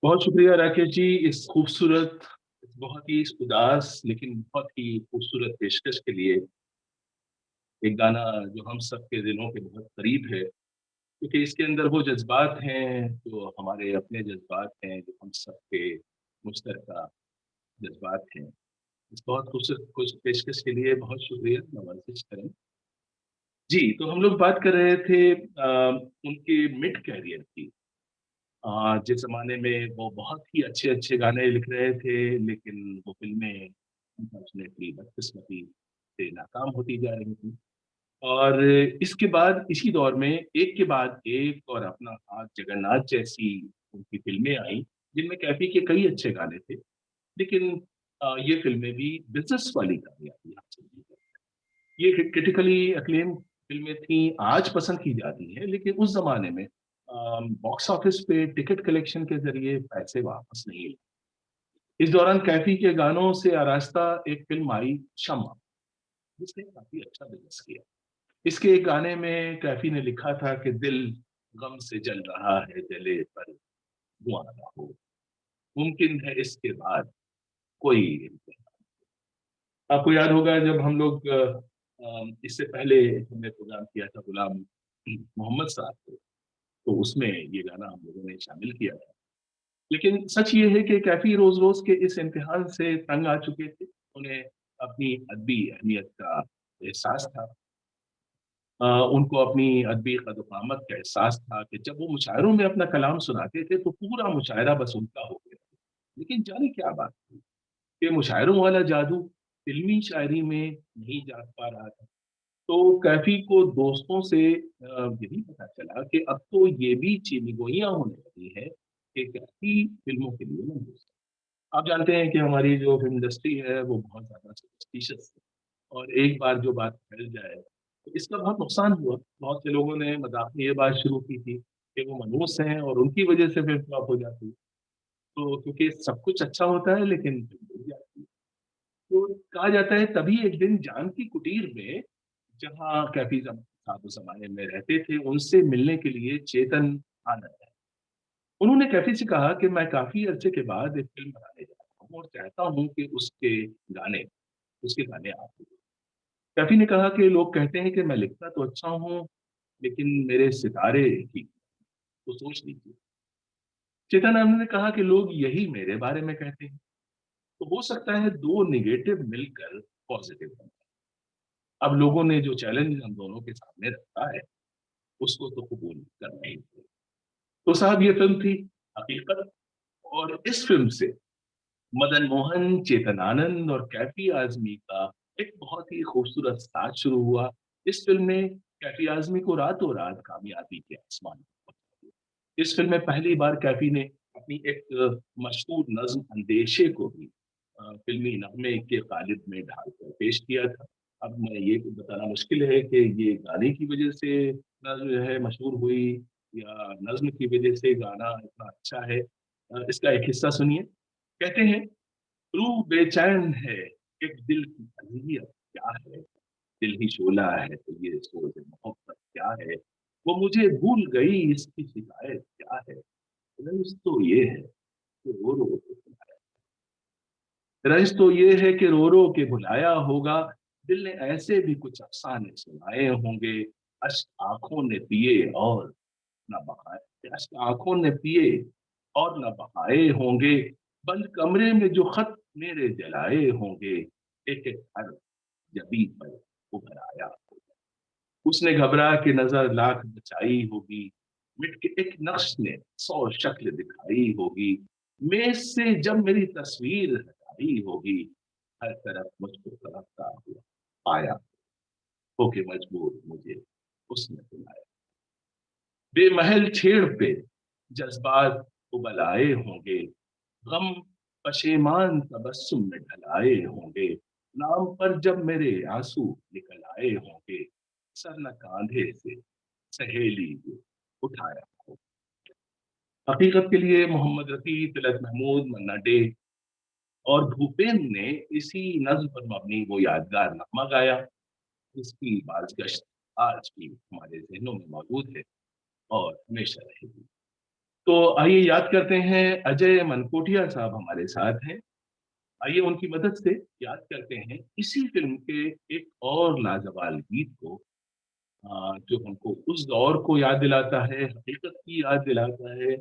बहुत शुक्रिया राकेश जी, इस खूबसूरत, बहुत ही उदास लेकिन बहुत ही खूबसूरत पेशकश के लिए। एक गाना जो हम सब के दिलों के बहुत करीब है, क्योंकि इसके अंदर वो जज्बात हैं जो हमारे अपने जज्बात हैं, जो हम सब के मुश्तरका जज्बात हैं। इस बहुत खूबसूरत कुछ पेशकश के लिए बहुत शुक्रिया, नवाजिश करें जी। तो हम लोग बात कर रहे थे उनके मिड कैरियर की। जिस जमाने में वो बहुत ही अच्छे अच्छे गाने लिख रहे थे, लेकिन वो फिल्में अनफॉर्चुनेटली बदकिस्मती से नाकाम होती जा रही थी। और इसके बाद इसी दौर में एक के बाद एक और अपना हाथ जगन्नाथ जैसी उनकी फिल्में आई, जिनमें कैफी के कई अच्छे गाने थे, लेकिन ये फिल्में भी बिजनेस वाली कामयाबी हासिल की। ये क्रिटिकली अक्लेम फिल्में थी, आज पसंद की जाती है, लेकिन उस जमाने में बॉक्स ऑफिस पे टिकट कलेक्शन के जरिए पैसे वापस नहीं आए। इस दौरान कैफी के गानों से आरास्ता एक फिल्म आई शम्मा, जिसने काफी अच्छा बिजनेस किया। इसके एक गाने में कैफी ने लिखा था कि दिल गम से जल रहा है, जले पर धुआं ना हो, मुमकिन है इसके बाद कोई इम्तिहान। आपको याद होगा जब हम लोग इससे पहले हमने प्रोग्राम किया था गुलाम मोहम्मद साहब को, तो उसमें ये गाना हम लोगों ने शामिल किया था। लेकिन सच ये है कि कैफी रोज रोज के इस इम्तिहान से तंग आ चुके थे। उन्हें अपनी अदबी अहमियत का एहसास था। उनको अपनी अदबी कदर-ओ-क़ामत का एहसास था कि जब वो मुशायरों में अपना कलाम सुनाते थे तो पूरा मुशायरा बस उनका हो गया। लेकिन जाने क्या बात थी कि मुशायरों वाला जादू फ़िल्मी शायरी में नहीं जाग पा रहा था। तो कैफी को दोस्तों से यही पता चला कि अब तो ये भी चीनी-गोइयाँ होने लगी है कि कैफी फ़िल्मों के लिए मंजूर है। आप जानते हैं कि हमारी जो फ़िल्म इंडस्ट्री है वो बहुत ज़्यादा सुपरस्टिशियस है, और एक बार जो बात फैल जाए तो इसका बहुत नुकसान हुआ। बहुत से लोगों ने मज़ाक में ये बात शुरू की थी कि वो मनहूस हैं और उनकी वजह से फिल्म फ्लॉप हो जाती है। तो क्योंकि सब कुछ अच्छा होता है लेकिन फिल्म डूब जाती है। तो कहा जाता है तभी एक दिन जानकी कुटीर में, जहाँ कैफी साहब उस ज़माने में रहते थे, उनसे मिलने के लिए चेतन आनंद आए। उन्होंने कैफी से कहा कि मैं काफ़ी अरसे के बाद एक फ़िल्म बनाने जा रहा हूँ और चाहता हूँ कि उसके गाने आप लिखें। कैफी ने कहा कि लोग कहते हैं कि मैं लिखता तो अच्छा हूँ, लेकिन मेरे सितारे ठीक, तो सोच लीजिए। चेतनानंद ने कहा कि लोग यही मेरे बारे में कहते हैं, तो हो सकता है 2 नेगेटिव मिलकर पॉजिटिव बन जाए। अब लोगों ने जो चैलेंज हम दोनों के सामने रखा है, उसको तो कबूल करना ही होगा। तो साहब ये फ़िल्म थी हकीकत, और इस फ़िल्म से मदन मोहन, चेतन आनंद और कैफी आज़मी का एक बहुत ही खूबसूरत साथ शुरू हुआ। इस फ़िल्म ने कैफी आज़मी को रातों-रात कामयाबी के आसमान पर पहुँचा दिया। इस फ़िल्म में पहली बार कैफी ने अपनी एक मशहूर नज़्म अंदेशे को भी फ़िल्मी नग़्मे के क़ालिब में ढालकर पेश किया था। अब मैं ये बताना मुश्किल है कि ये गाने की वजह से नज़्म जो है मशहूर हुई या नज़्म की वजह से गाना इतना अच्छा है। इसका एक हिस्सा सुनिए। कहते हैं, रूह बेचैन है, एक दिल की अज़ियत क्या है? दिल ही शोला है तो ये सोज़ मोहब्बत क्या है? वो मुझे भूल गई इसकी शिकायत क्या है? रंज तो ये है कि रो-रो के भुलाया, रंज तो ये है कि रो-रो के भुलाया होगा, दिल ने ऐसे भी कुछ अफ़साने सुनाए होंगे, अश्क आँखों ने पिए और ना बहाए, अश्क आँखों ने पिए और ना बहाए होंगे, बंद कमरे में जो खत मेरे जलाए होंगे, एक-एक हर्फ जबीं पर उभर आया होगा। उसने घबरा के नज़र लाख बचाई होगी, मिट के एक नक्श ने 100 शक्ल दिखाई होगी, मेज़ से जब मेरी तस्वीर आई होगी, हर तरफ मुझको तड़पता हुआ आया, होके मजबूर मुझे उसने बुलाया। बेमहल छेड़ पे जज्बात उबल आए होंगे, गम पशेमान तबस्सुम में ढलाए होंगे, नाम पर जब मेरे आंसू निकल आए होंगे, सर न कांधे से सहेली को उठाया हो। हकीकत के लिए मोहम्मद रफी, तिलक महमूद, मन्ना डे और भूपेन ने इसी नज्म पर मबनी वो यादगार नगमा गाया, जिसकी बाज़गश्त आज भी हमारे ज़हनों में मौजूद है और हमेशा रहेगी। तो आइए याद करते हैं, अजय मनकोटिया साहब हमारे साथ हैं। आइए उनकी मदद से याद करते हैं इसी फिल्म के एक और लाजवाब गीत को, जो हमको उस दौर को याद दिलाता है, हकीकत की याद दिलाता है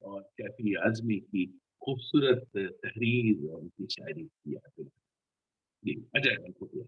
और कैफी आज़मी की खूबसूरत तहरीर और उनकी शायरी की याद दिलाता है। जी, अजय मनकोटिया।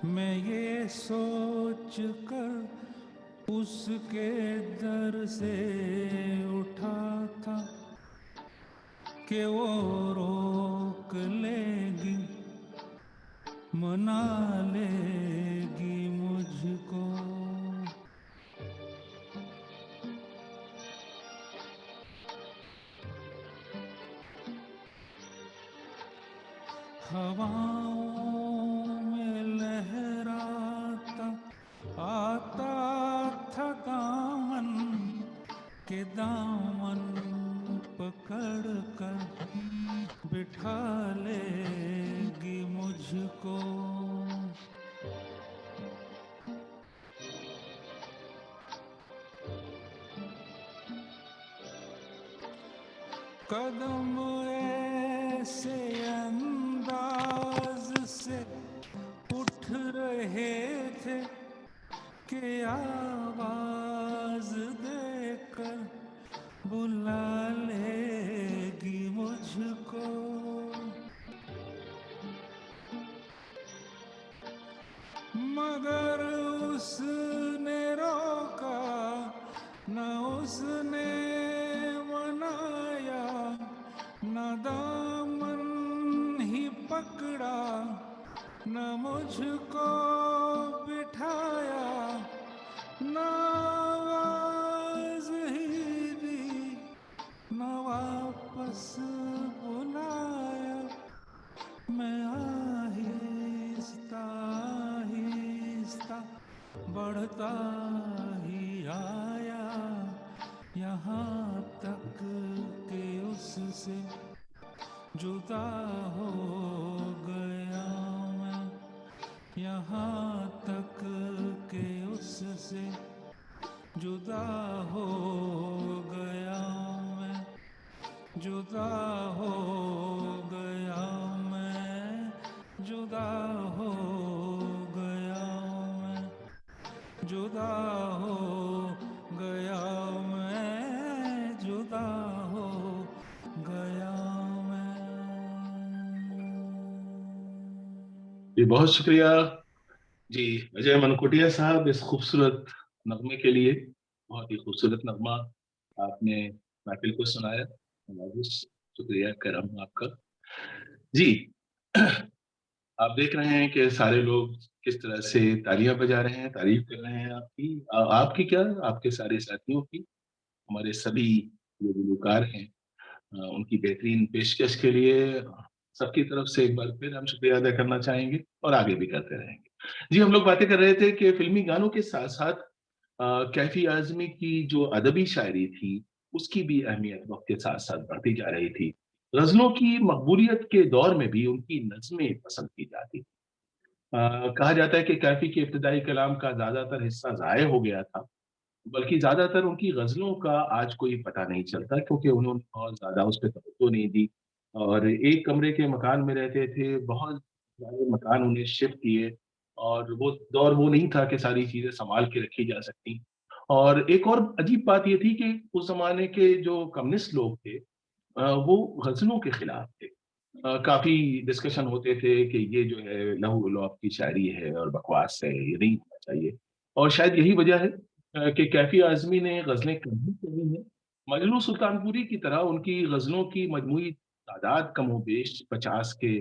मैं ये सोच कर उसके दर से उठा था कि वो रोक लेगी, मना लेगी मुझको। हवाओं में लहराता आता था दामन के दामन पकड़ कर बिठा लेगी मुझको। कदम ऐसे अंदाज से उठ रहे थे कि आवाज देकर बुला लेगी मुझको। मगर उसने रोका न उसने मनाया, न दामन ही पकड़ा न मुझको बिठाया, न आवाज ही दी न वापस बुलाया। मैं आहिस्ता आहिस्ता बढ़ता ही आया, यहाँ तक कि उससे जुदा हो गया मैं। यहाँ तक कि उससे जुदा हो गया मैं, जुदा हो गया मैं, जुदा हो गया मैं, जुदा हो गया मैं, जुदा हो गया मैं। जी, बहुत शुक्रिया जी अजय मनकोटिया साहब इस खूबसूरत नगमे के लिए। बहुत ही खूबसूरत नगमा आपने महफिल को सुनाया। नवाजिश, शुक्रिया, करम आपका। जी, आप देख रहे हैं कि सारे लोग किस तरह से तालियां बजा रहे हैं, तारीफ कर रहे हैं आपकी। आपकी क्या, आपके सारे साथियों की, हमारे सभी जो गुलकार हैं, उनकी बेहतरीन पेशकश के लिए सबकी तरफ से एक बार फिर हम शुक्रिया अदा करना चाहेंगे और आगे भी करते रहेंगे। जी, हम लोग बातें कर रहे थे कि फिल्मी गानों के साथ-साथ कैफी आज़मी की जो अदबी शायरी थी, उसकी भी अहमियत वक़्त के साथ-साथ बढ़ती जा रही थी। ग़ज़लों की मकबूलियत के दौर में भी उनकी नज़्में पसंद की जाती। कहा जाता है कि कैफी के इब्तिदाई कलाम का ज़्यादातर हिस्सा ज़ाय हो गया था, बल्कि ज़्यादातर उनकी ग़ज़लों का आज कोई पता नहीं चलता, क्योंकि उन्होंने बहुत ज़्यादा उस पे तवज्जो नहीं दी और एक कमरे के मकान में रहते थे, बहुत सारे मकान उन्हें शिफ्ट किए और वो दौर वो नहीं था कि सारी चीज़ें सँभाल के रखी जा सकती। और एक और अजीब बात ये थी कि उस ज़माने के जो कम्युनिस्ट लोग थे, वो ग़ज़लों के खिलाफ थे। काफ़ी डिस्कशन होते थे कि ये जो है लहू-लुआब की शायरी है और बकवास है, ये नहीं होना चाहिए। और शायद यही वजह है कि कैफ़ी आज़मी ने ग़ज़लें कम ही कही हैं। मजनू सुल्तानपुरी की तरह उनकी ग़ज़लों की मजमूई तादाद कमोबेश 50 के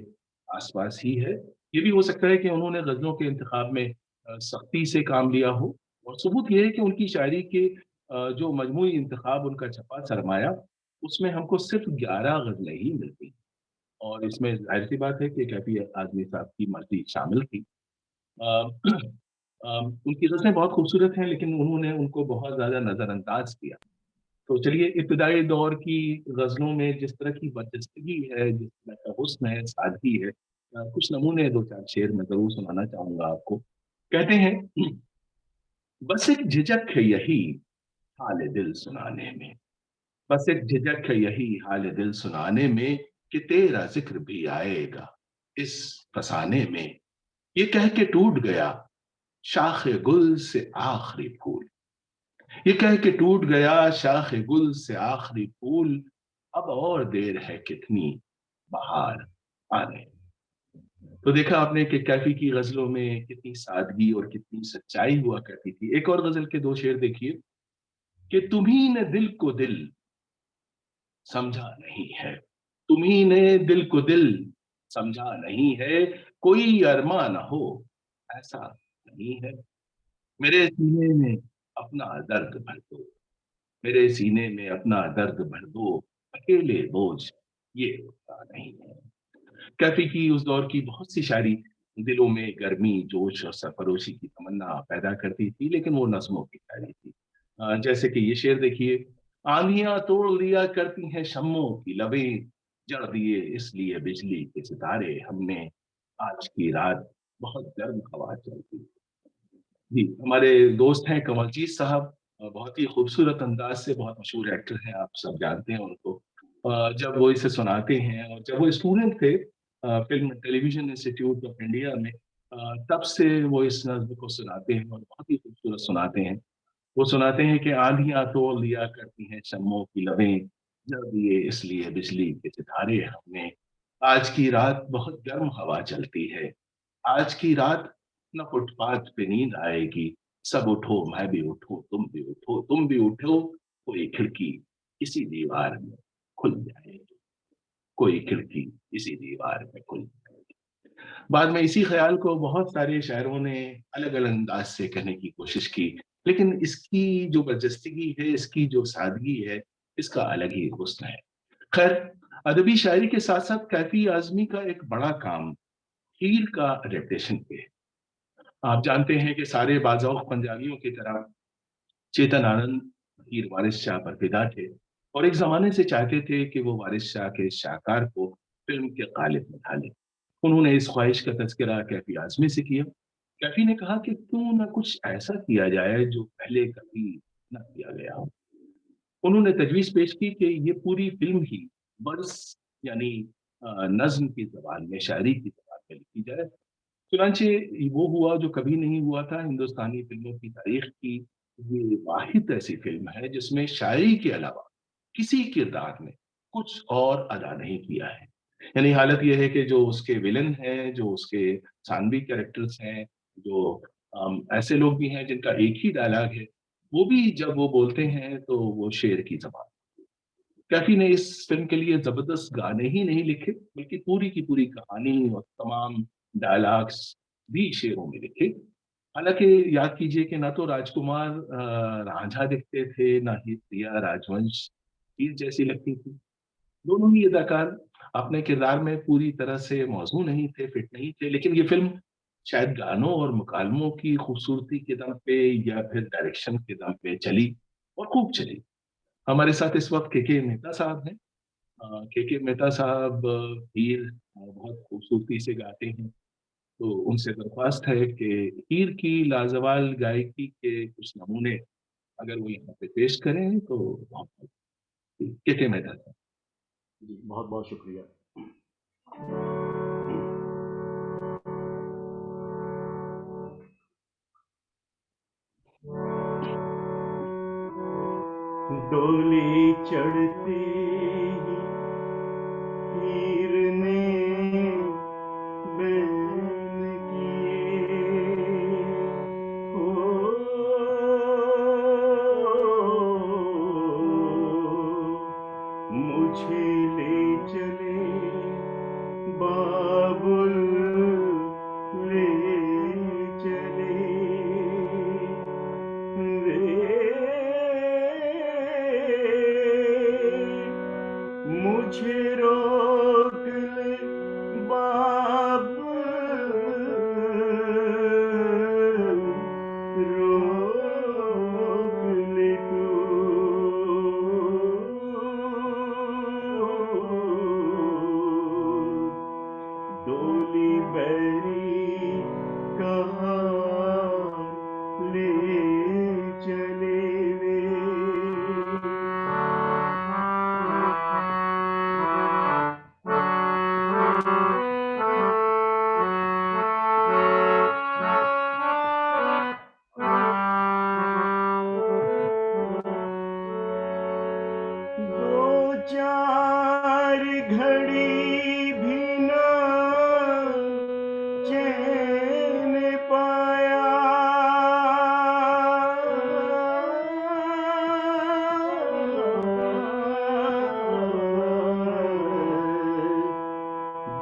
आस-पास ही है। ये भी हो सकता है कि उन्होंने ग़ज़लों के इंतख़ाब में सख्ती से काम लिया हो और सबूत ये है कि उनकी शायरी के जो मजमूई इंतख़ाब उनका छपा सरमाया, उसमें हमको सिर्फ़ 11 ग़ज़लें ही मिलती। और इसमें ज़ाहिर-सी बात है कि कैफ़ी आज़मी साहब की मर्ज़ी शामिल थी। उनकी ग़ज़लें बहुत खूबसूरत हैं, लेकिन उन्होंने उनको बहुत ज़्यादा नज़रअंदाज़ किया। तो चलिए, इब्तिदाई दौर की ग़ज़लों में जिस तरह की बरजस्तगी है, जिस तरह का हुस्न है, सादगी है, कुछ नमूने 2-4 शेर मैं ज़रूर सुनाना चाहूँगा आपको। कहते हैं, बस एक झिझक है यही हाल दिल सुनाने में, बस एक झिझक है यही हाल दिल सुनाने में कि तेरा ज़िक्र भी आएगा इस फसाने में। ये कह के टूट गया शाख़-ए गुल से आख़िरी फूल, ये कह के टूट गया शाख़-ए गुल से आख़िरी फूल, अब और देर है कितनी बहार आने। तो देखा आपने कि कैफ़ी की ग़ज़लों में कितनी सादगी और कितनी सच्चाई हुआ करती थी। एक और ग़ज़ल के 2 शेर देखिए कि तुम्ही ने दिल को दिल समझा नहीं है, तुम्ही ने दिल को दिल समझा नहीं है, कोई अरमां ना हो ऐसा नहीं है। मेरे सीने में अपना दर्द भर दो, मेरे सीने में अपना दर्द भर दो, अकेले बोझ ये होता नहीं है। कैफ़ी की उस दौर की बहुत सी शायरी दिलों में गर्मी, जोश और सरफरोशी की तमन्ना पैदा करती थी, लेकिन वो नज़्मों की शायरी थी। जैसे कि ये शेर देखिए, आँधियाँ तोड़ लिया करती हैं शम्मों की लबें, जड़ दिए इसलिए बिजली के सितारे हमने, आज की रात बहुत गर्म हवा चलती। जी, हमारे दोस्त हैं कमलजीत साहब, बहुत ही खूबसूरत अंदाज़ से बहुत मशहूर एक्टर हैं, आप सब जानते हैं उनको। जब वो इसे सुनाते हैं और जब वो स्टूडेंट थे film television institute of India में, तब से वो इस नज़्म को सुनाते हैं और बहुत ही खूबसूरत सुनाते हैं। वो सुनाते हैं कि आँधियाँ तोड़ लिया करती हैं शम्मों की लबें, जल दिए इसलिए बिजली के सितारे हमने, आज की रात बहुत गर्म हवा चलती है, आज की रात ना फुटपाथ पे नींद आएगी, सब उठो, मैं भी उठूँ, तुम भी उठो, कोई खिड़की इसी दीवार में खुल जाएगी, कोई खिड़की इसी दीवार में खुल जाएगी। बाद में इसी ख़्याल को बहुत सारे शायरों ने अलग-अलग अंदाज़ से कहने की कोशिश की, लेकिन इसकी जो बरजस्तगी है, इसकी जो सादगी है, इसका अलग ही हुस्न है। ख़ैर, अदबी शायरी के साथ-साथ कैफ़ी आज़मी का एक बड़ा काम हीर का एडैप्टेशन पे है। आप जानते हैं कि सारे बाज़ौक़ पंजाबियों की तरह चेतन आनंद हीर वारिस शाह पर फ़िदा थे और एक ज़माने से चाहते थे कि वो वारिस शाह के इस शाहकार को फ़िल्म के ग़ालिब में ढालें। उन्होंने इस ख़्वाहिश का तज़किरा कैफ़ी आज़मी से किया। कैफ़ी ने कहा कि क्यों ना कुछ ऐसा किया जाए जो पहले कभी न किया गया हो। उन्होंने तजवीज़ पेश की कि ये पूरी फ़िल्म ही बर्स यानी नज़्म की ज़बान में, शायरी की ज़बान में लिखी जाए। चुनांचे वो हुआ जो कभी नहीं हुआ था। हिंदुस्तानी फ़िल्मों की तारीख़ की ये वाहिद ऐसी फ़िल्म है जिसमें शायरी के अलावा किसी किरदार ने कुछ और अदा नहीं किया है। यानी हालत ये है कि जो उसके विलेन हैं, जो उसके सानवी कैरेक्टर्स हैं, जो ऐसे लोग भी हैं जिनका एक ही डायलॉग है, वो भी जब वो बोलते हैं तो वो शेर की ज़बान। कैफी ने इस फिल्म के लिए जबरदस्त गाने ही नहीं लिखे, बल्कि पूरी की पूरी कहानी और तमाम डायलॉग्स भी शेरों में लिखे। हालांकि याद कीजिए कि ना तो राजकुमार रांझा दिखते थे, ना ही प्रिया राजवंश हीर जैसी लगती थी। दोनों ही अदाकार अपने किरदार में पूरी तरह से मौजू नहीं थे, फिट नहीं थे, लेकिन ये फिल्म शायद गानों और मुकालमों की खूबसूरती के दम पे या फिर डायरेक्शन के दम पे चली और खूब चली। हमारे साथ इस वक्त के मेहता साहब हैं। के मेहता साहब हीर बहुत खूबसूरती से गाते हैं, तो उनसे दरख्वास्त है कि हीर की लाजवाब गायकी के कुछ नमूने अगर वो यहाँ पे पेश करें तो बहुत के मेहता साहब। जी बहुत बहुत शुक्रिया। डोली चढ़ते ही हीर ने बैन किए हो, मुझे ले चले बाबुल, ले चले मुझे रोक ले बाबुल, रोक ले तू, डोली बैरी कहाँ ले चले वे। दो चार घड़ी भी ना चैन पाया,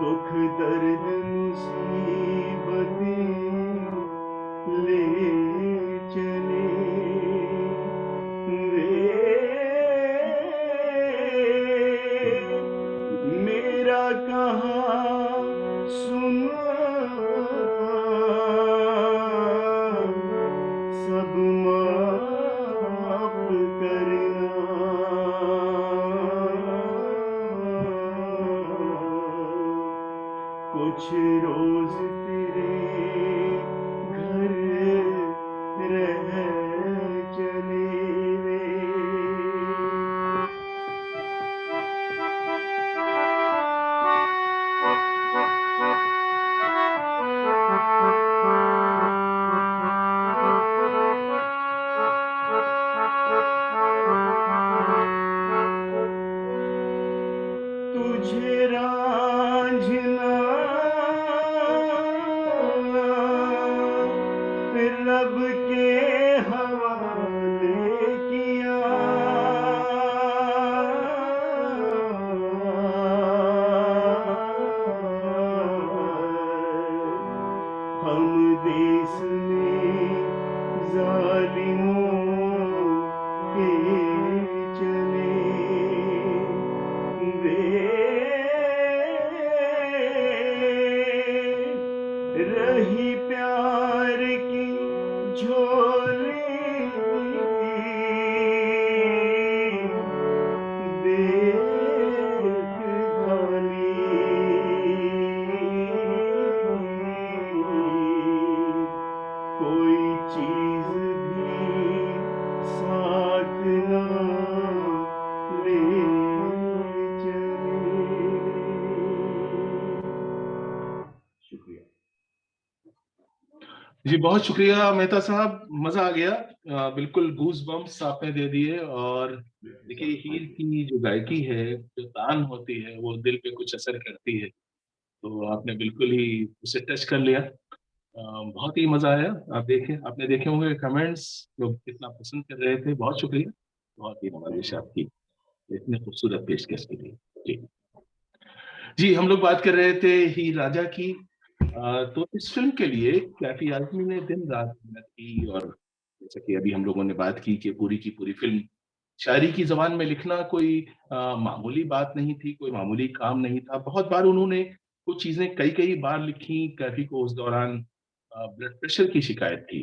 दुख दर्द मुसीबतें ले चले मेरा कहाँ सुना, सब माफ करना, कुछ रोज तेरे घर रह चले वे। तुझे रांझना रब के हवाले किया, हम देश में जालिमों के चले रही प्यार की झोली, देख खाली कोई चीज भी साथ ना ले चले। शुक्रिया जी, बहुत शुक्रिया मेहता साहब, मजा आ गया। बिल्कुल गूज बम्प्स आपने दे दिए। और देखिए, हीर की जो गायकी है, जो तान होती है, वो दिल पे कुछ असर करती है, तो आपने बिल्कुल ही उसे टच कर लिया। बहुत ही मजा आया। आपने देखे होंगे कमेंट्स, लोग कितना पसंद कर रहे थे। बहुत शुक्रिया, बहुत ही नवाजिश आपकी। इतने खूबसूरत पेशकश के लिए। जी, हम लोग बात कर रहे थे हीर राजा की। तो इस फिल्म के लिए कैफी आजमी ने दिन रात मेहनत की, और जैसा कि अभी हम लोगों ने बात की पूरी की पूरी फिल्म शायरी की जबान में लिखना कोई मामूली बात नहीं थी, कोई मामूली काम नहीं था। बहुत बार उन्होंने कुछ चीजें कई कई बार लिखी। कैफी को उस दौरान ब्लड प्रेशर की शिकायत थी,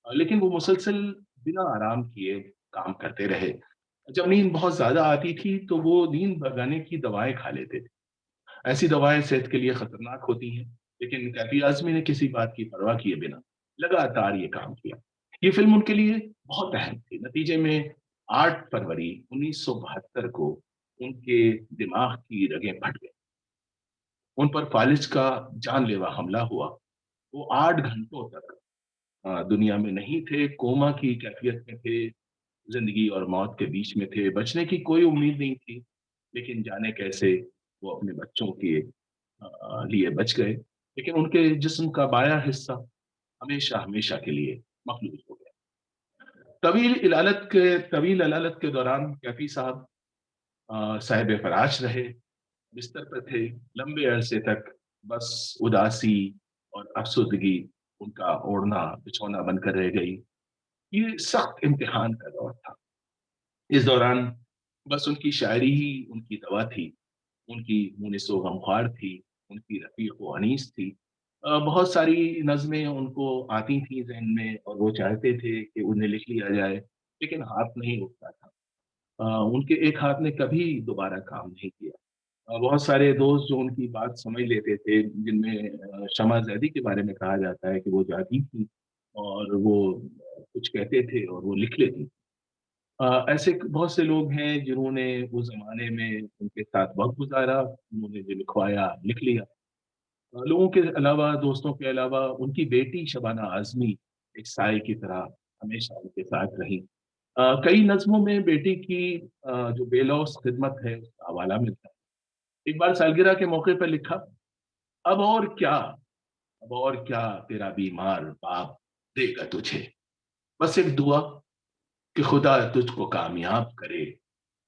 लेकिन वो मुसलसल बिना आराम किए काम करते रहे। जब नींद बहुत ज्यादा आती थी तो वो नींद भगाने की दवाएं खा लेते थे। ऐसी दवाएं सेहत के लिए खतरनाक होती हैं, लेकिन कैफी आजमी ने किसी बात की परवाह किए बिना लगातार ये काम किया। ये फिल्म उनके लिए बहुत अहम थी। नतीजे में 8 फरवरी 1972 को उनके दिमाग की रगें फट गई। उन पर फालिज का जानलेवा हमला हुआ। वो 8 घंटों तक दुनिया में नहीं थे, कोमा की कैफियत में थे, जिंदगी और मौत के बीच में थे। बचने की कोई उम्मीद नहीं थी, लेकिन जाने कैसे वो अपने बच्चों के लिए बच गए। लेकिन उनके जिस्म का बाया हिस्सा हमेशा हमेशा के लिए मखलूज हो गया। तवील अलालत के दौरान कैफी साहब साहिब फराश रहे, बिस्तर पर थे लंबे अरसे तक। बस उदासी और अफसुर्दगी उनका ओढ़ना बिछौना बनकर रह गई। ये सख्त इम्तिहान का दौर था। इस दौरान बस उनकी शायरी ही उनकी दवा थी, उनकी मुनिसो गमख्वार थी, उनकी रफ़ीक व अनीस थी। बहुत सारी नज़में उनको आती थी ज़हन में, और वो चाहते थे कि उन्हें लिख लिया जाए, लेकिन हाथ नहीं उठता था। उनके एक हाथ ने कभी दोबारा काम नहीं किया। बहुत सारे दोस्त जो उनकी बात समझ लेते थे, जिनमें शमा ज़ैदी के बारे में कहा जाता है कि वो जाती थी और वो कुछ कहते थे और वो लिख लेती। ऐसे बहुत से लोग हैं जिन्होंने उस ज़माने में उनके साथ वक़्त गुज़ारा, उन्होंने जो लिखवाया लिख लिया। लोगों के अलावा, दोस्तों के अलावा, उनकी बेटी शबाना आज़मी एक साए की तरह हमेशा उनके साथ रहीं। कई नज़्मों में बेटी की जो बेलौस खिदमत है उसका हवाला मिलता है। एक बार सालगिरह के मौके पर लिखा, अब और क्या, अब और क्या तेरा बीमार बाप देगा तुझे, बस एक दुआ कि खुदा तुझको कामयाब करे,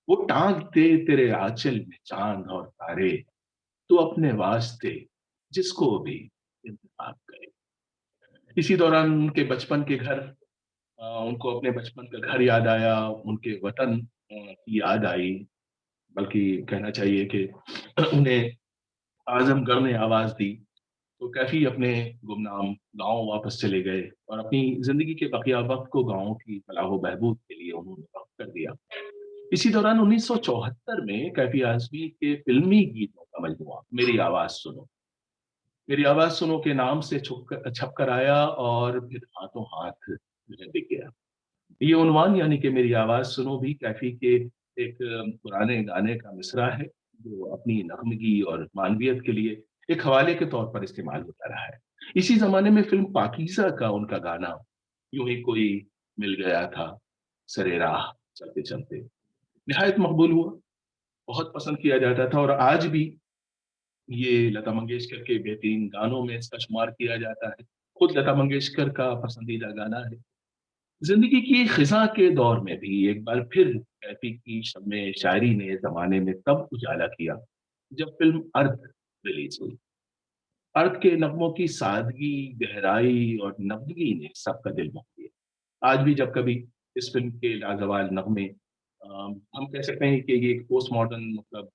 वो टांग दे तेरे आंचल में चांद और तारे, तू अपने वास्ते जिसको भी इंतखाब करे। इसी दौरान उनके बचपन के घर, उनको अपने बचपन का घर याद आया, उनके वतन की याद आई। बल्कि कहना चाहिए कि उन्हें आजमगढ़ ने आवाज दी, तो कैफी अपने गुमनाम गांव वापस चले गए और अपनी जिंदगी के बकिया वक्त को गांव की फलाह व बहबूद के लिए उन्होंने वक्फ कर दिया। इसी दौरान 1974 में कैफी आजमी के फिल्मी गीतों का मजमुआ मेरी आवाज सुनो के नाम से छपकर आया और फिर हाथों हाथ बिक गया। ये उन्वान यानी कि मेरी आवाज सुनो भी कैफी के एक पुराने गाने का मिसरा है, जो अपनी नगमगी और मानवियत के लिए एक हवाले के तौर पर इस्तेमाल होता रहा है। इसी जमाने में फिल्म पाकीज़ा का उनका गाना यूं ही कोई मिल गया था सरे राह चलते चलते निहायत मकबूल हुआ, बहुत पसंद किया जाता था, और आज भी ये लता मंगेशकर के बेहतरीन गानों में इसका शुमार किया जाता है। खुद लता मंगेशकर का पसंदीदा गाना है। जिंदगी की खिजा के दौर में भी एक बार फिर कैफी की शम्मे शायरी ने जमाने में तब उजाला किया जब फिल्म अर्थ रिलीज हुई। अर्थ के नगमों की सादगी, गहराई और नबदगी ने सबका दिल मोह लिया। आज भी जब कभी इस फिल्म के लाजवाब नगमे, हम कह सकते हैं कि ये एक पोस्ट मॉडर्न मतलब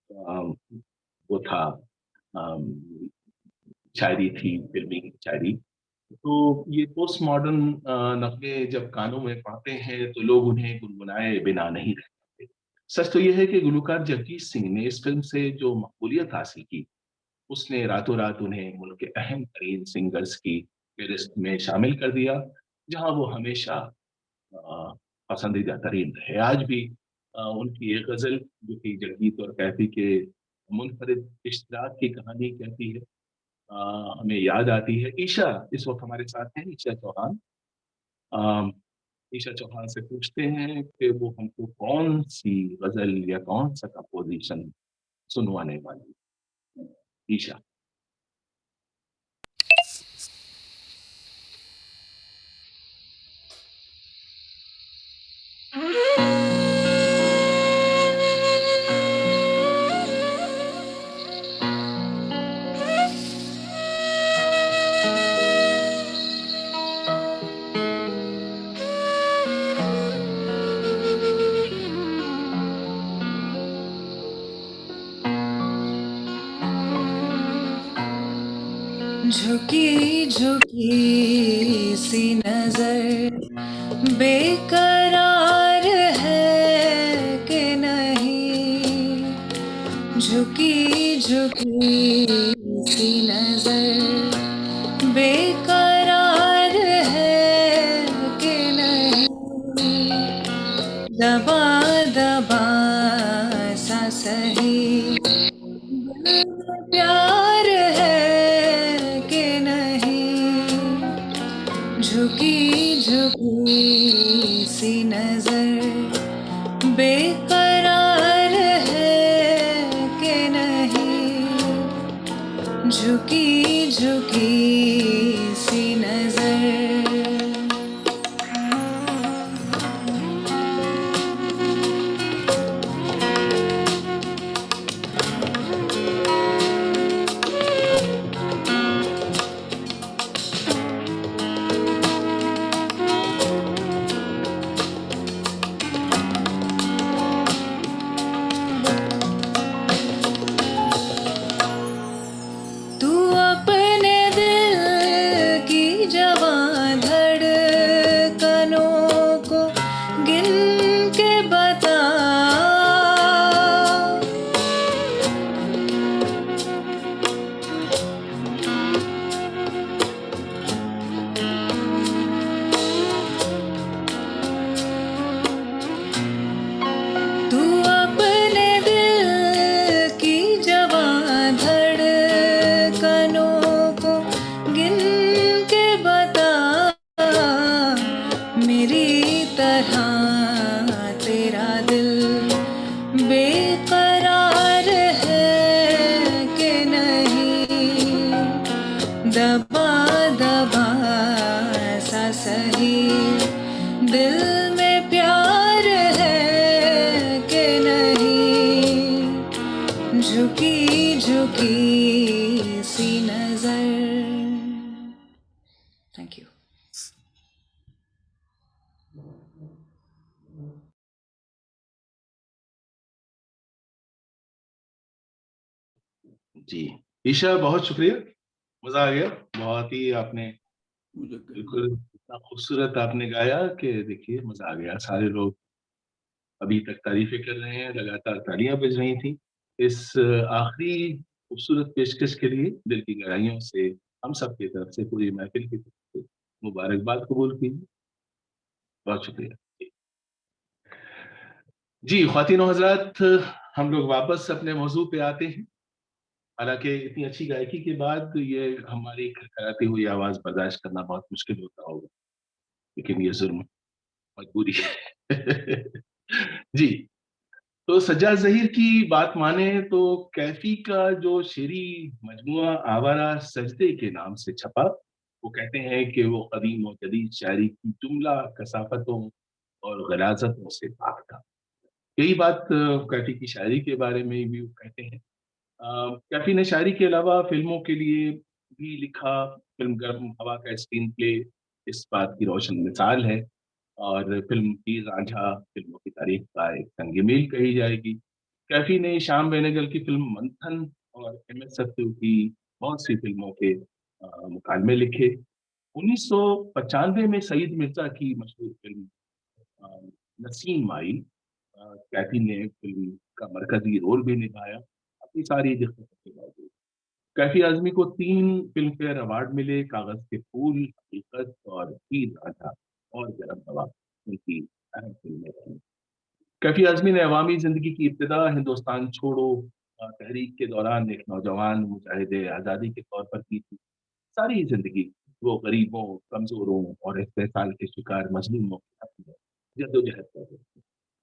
वो था, अम, शायरी थी, फिल्मी शायरी। तो ये पोस्ट मॉडर्न नगमे जब कानों में पड़ते हैं तो लोग उन्हें गुनगुनाए बिना नहीं रह सकते। सच तो ये है कि गुलकार जगजीत सिंह ने इस फिल्म से जो मकबूलियत हासिल की, उसने रातों रात उन्हें मुल्क के अहम तरीन सिंगर्स की फेहरिस्त में शामिल कर दिया, जहां वो हमेशा अ, पसंदीदा तरीन रहे। आज भी उनकी एक गजल जो कि जगजीत और कैफी के मुनफरिद इश्तराक की कहानी कहती है, हमें याद आती है। ईशा इस वक्त हमारे साथ हैं, ईशा चौहान। अ, ईशा चौहान से पूछते हैं कि वो हमको कौन सी गजल या कौन सा कंपोजिशन सुनवाने वाली है। ईशा। झुकी झुकी सी नजर बेकरार है कि नहीं, झुकी झुकी सी नजर बेकरार है कि नहीं, दबा दबा सा सही प्यार है कि नहीं, झुकी झुकी सी नजर बेकरार है कि नहीं, झुकी झुकी सी नजर। तू अपने दिल की जवां धड़कनों को गिन के बता, तू अपने दिल की जवां धड़कनों को गिन के बता, मेरी तरह तेरा दिल बेकरार है कि नहीं, दबा दबा सा सही दिल में प्यार है कि नहीं, झुकी झुकी सी नजर। Thank you. जी ईशा, बहुत शुक्रिया, मजा आ गया। बहुत ही आपने मुझे बिल्कुल इतना खूबसूरत आपने गाया कि देखिए मजा आ गया। सारे लोग अभी तक तारीफें कर रहे हैं, लगातार तालियां बज रही थी। इस आखिरी खूबसूरत पेशकश के लिए दिल की गहराइयों से हम सब की तरफ से, पूरी महफिल की तरफ से मुबारकबाद कबूल कीजिए। बहुत शुक्रिया। जी ख्वातीनो हजरात, हम लोग वापस अपने मौजू पे आते हैं। हालांकि इतनी अच्छी गायकी के बाद ये हमारी खड़खड़ाती हुई आवाज बर्दाश्त करना बहुत मुश्किल होता होगा, लेकिन ये जुर्म, मजबूरी है। जी, तो सज्जाद ज़हीर की बात माने तो कैफी का जो शेरी मजमुआ आवारा सजदे के नाम से छपा, वो कहते हैं कि वो कदीम और जदीद शायरी की जुमला कसाफतों और गलाजतों से पाक था। यही बात कैफी की शायरी के बारे में भी वो कहते हैं। कैफी ने शायरी के अलावा फिल्मों के लिए भी लिखा। फिल्म गर्म हवा का स्क्रीन प्ले इस बात की रोशन मिसाल है, और फिल्म की रांझा फिल्मों की तारीख का एक संग मील कही जाएगी। कैफी ने श्याम बेनेगल की फिल्म मंथन और एम एस सत्तू की बहुत सी फिल्मों के मुकालमे लिखे। 1995 में सईद मिर्जा की मशहूर फिल्म अ, नसीम आई, कैफी ने फिल्म का मरकजी रोल भी निभाया। अपनी सारी दिक्कतों के बावजूद कैफी आजमी को 3 फिल्म फेयर अवार्ड मिले। कागज के फूल, हकीकत और ईद रांझा और गरम हवा उनकी अहम फिल्में थीं। कैफी आजमी ने अवामी जिंदगी की इब्तिदा हिंदुस्तान छोड़ो तहरीक के दौरान एक नौजवान मुजाहिद आज़ादी के तौर पर की थी। सारी जिंदगी वो गरीबों, कमजोरों और इस्तेहसाल के शिकार मजलूमों के हक में जद्दोजहद करते थे।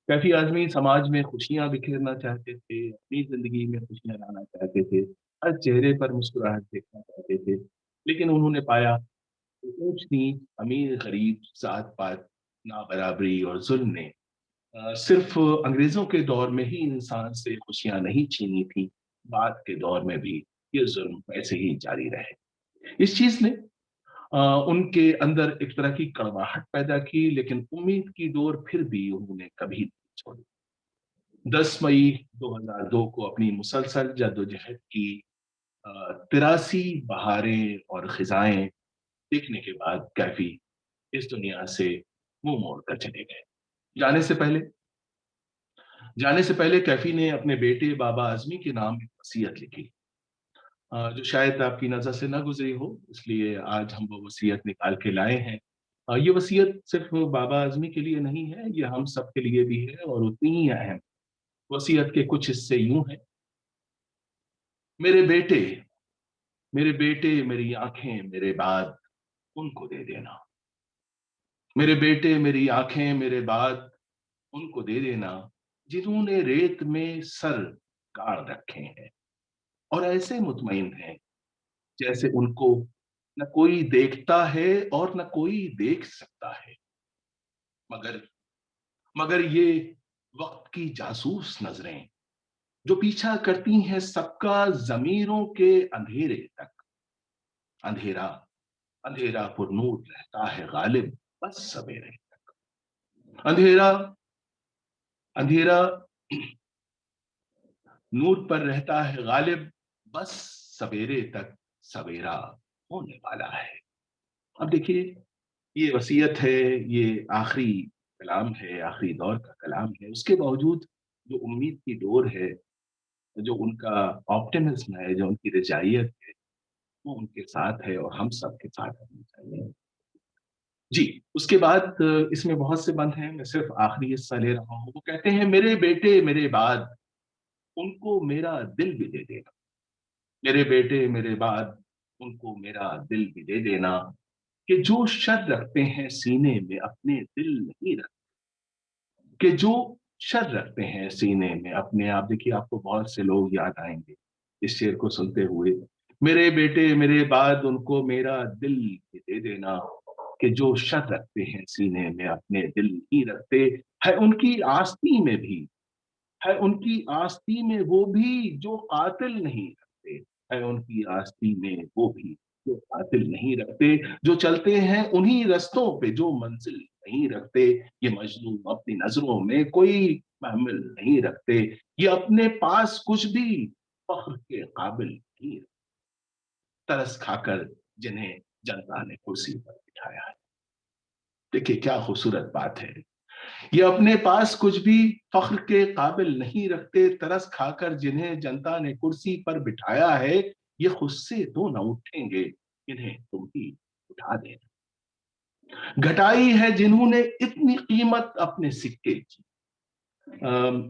कैफी आजमी समाज में खुशियां बिखेरना चाहते थे, अपनी जिंदगी में खुशियां लाना चाहते थे, हर चेहरे पर मुस्कुराहट देखना चाहते थे। लेकिन उन्होंने पाया कि ऊंच नीच, अमीर गरीब, जात पात, ना बराबरी और जुल्म ने सिर्फ अंग्रेजों के दौर में ही इंसान से खुशियां नहीं छीनी थी, बाद के दौर में भी ये जुल्म ऐसे ही जारी रहे। इस चीज ने उनके अंदर एक तरह की कड़वाहट पैदा की, लेकिन उम्मीद की डोर फिर भी उन्होंने कभी नहीं छोड़ी। 10 मई 2002 को अपनी मुसलसल जद्दोजहद की 83 बहारें और खिजाएं देखने के बाद कैफी इस दुनिया से मुंह मोड़कर चले गए। जाने से पहले कैफी ने अपने बेटे बाबा आजमी के नाम एक वसीयत लिखी, जो शायद आपकी नजर से ना गुजरी हो, इसलिए आज हम वो वसीयत निकाल के लाए हैं। ये वसीयत सिर्फ बाबा आजमी के लिए नहीं है, ये हम सब के लिए भी है और उतनी ही अहम। वसीयत के कुछ हिस्से यूं हैं। मेरे बेटे मेरी आंखें मेरे बाद उनको दे देना। मेरे बेटे मेरी आंखें मेरे बाद उनको दे देना जिन्होंने रेत में सर गाड़ रखे हैं और ऐसे मुतमईन हैं जैसे उनको न कोई देखता है और न कोई देख सकता है, मगर ये वक्त की जासूस नजरें जो पीछा करती हैं सबका जमीरों के अंधेरे तक। अंधेरा अंधेरा पुरनूर रहता है गालिब बस सवेरे तक। अंधेरा नूर पर रहता है गालिब बस सवेरे तक, सवेरा होने वाला है। अब देखिए, ये वसीयत है, ये आखिरी कलाम है, आखिरी दौर का कलाम है। उसके बावजूद जो उम्मीद की डोर है, जो उनका ऑप्टिमिज्म है, जो उनकी रजाइयत है, वो उनके साथ है और हम सब के साथ होनी चाहिए। जी, उसके बाद इसमें बहुत से बंद हैं, मैं सिर्फ आखिरी हिस्सा ले रहा हूँ। वो कहते हैं, मेरे बेटे मेरे बाद उनको मेरा दिल भी दे देना। मेरे बेटे मेरे बाद उनको मेरा दिल भी दे देना कि जो शर रखते हैं सीने में अपने दिल नहीं रखते, कि जो शर रखते हैं सीने में अपने। आप देखिए, आपको बहुत से लोग याद आएंगे इस शेर को सुनते हुए। मेरे बेटे मेरे बाद उनको मेरा दिल भी दे देना कि जो शर रखते हैं सीने में अपने दिल नहीं रखते। है उनकी आस्ती में भी, है उनकी आस्ती में वो भी जो कातिल नहीं रखते। है उनकी आस्ती में वो भी जो कातिल नहीं रखते। जो चलते हैं उन्हीं रास्तों पे जो मंजिल नहीं रखते। ये मजनू अपनी नजरों में कोई महमिल नहीं रखते। ये अपने पास कुछ भी फख्र के काबिल नहीं रखते। तरस खाकर जिन्हें जनता ने कुर्सी पर बिठाया है। देखिए क्या खूबसूरत बात है। ये अपने पास कुछ भी फख्र के काबिल नहीं रखते, तरस खाकर जिन्हें जनता ने कुर्सी पर बिठाया है। ये खुद से तो न उठेंगे, इन्हें तुम ही उठा देना। घटाई है जिन्होंने इतनी कीमत अपने सिक्के की।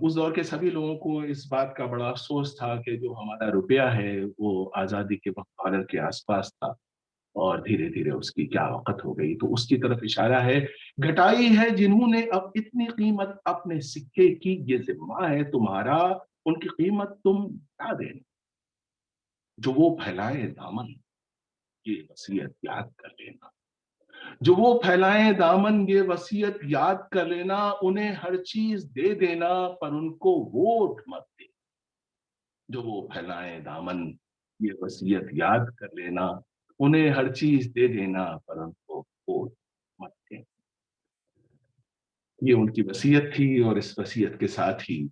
उस दौर के सभी लोगों को इस बात का बड़ा अफसोस था कि जो हमारा रुपया है वो आजादी के वक्त डॉलर के आसपास था और धीरे धीरे उसकी क्या वक़्त हो गई। तो उसकी तरफ इशारा है। घटाई है जिन्होंने अब इतनी कीमत अपने सिक्के की, ये जिम्मा है तुम्हारा उनकी कीमत तुम बता देना। जो वो फैलाए दामन ये वसीयत याद कर लेना। जो वो फैलाए दामन ये वसीयत याद कर लेना। उन्हें हर चीज दे देना पर उनको वोट मत दे। जो वो फैलाए दामन ये वसीयत याद कर लेना। उन्हें हर चीज दे देना पर उनको वोट मत दे। ये उनकी वसीयत थी और इस वसीयत के साथ ही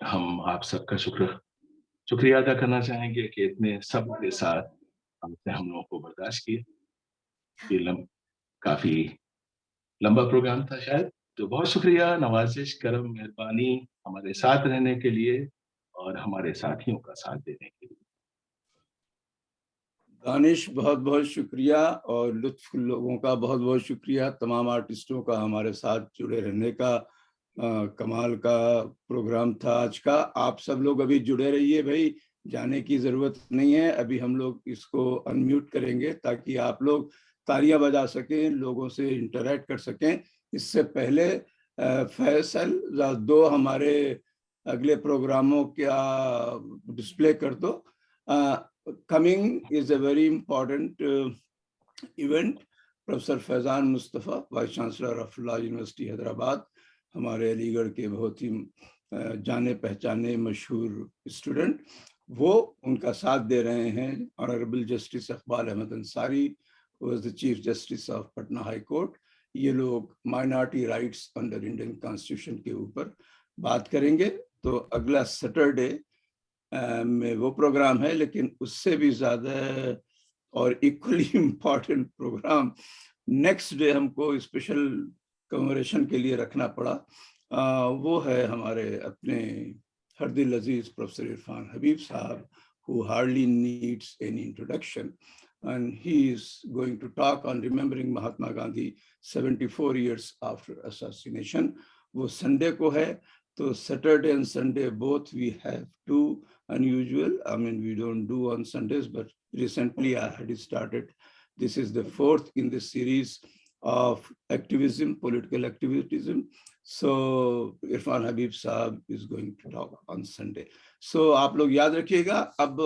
हम आप सबका शुक्रिया अदा करना चाहेंगे कि इतने सब के साथ हमसे हम लोगों को बर्दाश्त किया। ये काफी लंबा प्रोग्राम था शायद, तो बहुत शुक्रिया, नवाजिश, करम, मेहरबानी हमारे साथ रहने के लिए और हमारे साथियों का साथ देने के लिए। दानिश बहुत बहुत शुक्रिया और लुत्फुल लोगों का बहुत बहुत शुक्रिया। तमाम आर्टिस्टों का हमारे साथ जुड़े रहने का कमाल का प्रोग्राम था आज का। आप सब लोग अभी जुड़े रहिए भाई, जाने की जरूरत नहीं है। अभी हम लोग इसको अनम्यूट करेंगे ताकि आप लोग तालियां बजा सकें, लोगों से इंटरैक्ट कर सकें। इससे पहले फैसल दो हमारे अगले प्रोग्रामों का डिस्प्ले कर दो। Coming is a very important event. Professor Faizan Mustafa, vice chancellor of law university Hyderabad, हमारे अलीगढ़ के बहुत ही जाने पहचाने मशहूर स्टूडेंट, वो उनका साथ दे रहे हैं। Honourable justice Iqbal Ahmed Ansari was the Chief Justice of Patna High Court। ये लोग minority rights under Indian constitution के ऊपर बात करेंगे। तो अगला सैटरडे में वो प्रोग्राम है, लेकिन उससे भी ज़्यादा और equally important programme next day हमको स्पेशल कमेमोरेशन के लिए रखना पड़ा। वो है हमारे अपने हरदिल अजीज प्रोफेसर इरफान हबीब साहब, who hardly needs any introduction, and he is going to talk on remembering Mahatma Gandhi 74 years after assassination. वो संडे को है, तो Saturday and Sunday both we have two unusual. I mean, we don't do on Sundays, but recently I had started. This is the fourth in the series of activism, political activism. So Irfan Habib Saab is going to talk on Sunday. So आप लोग याद रखिएगा। अब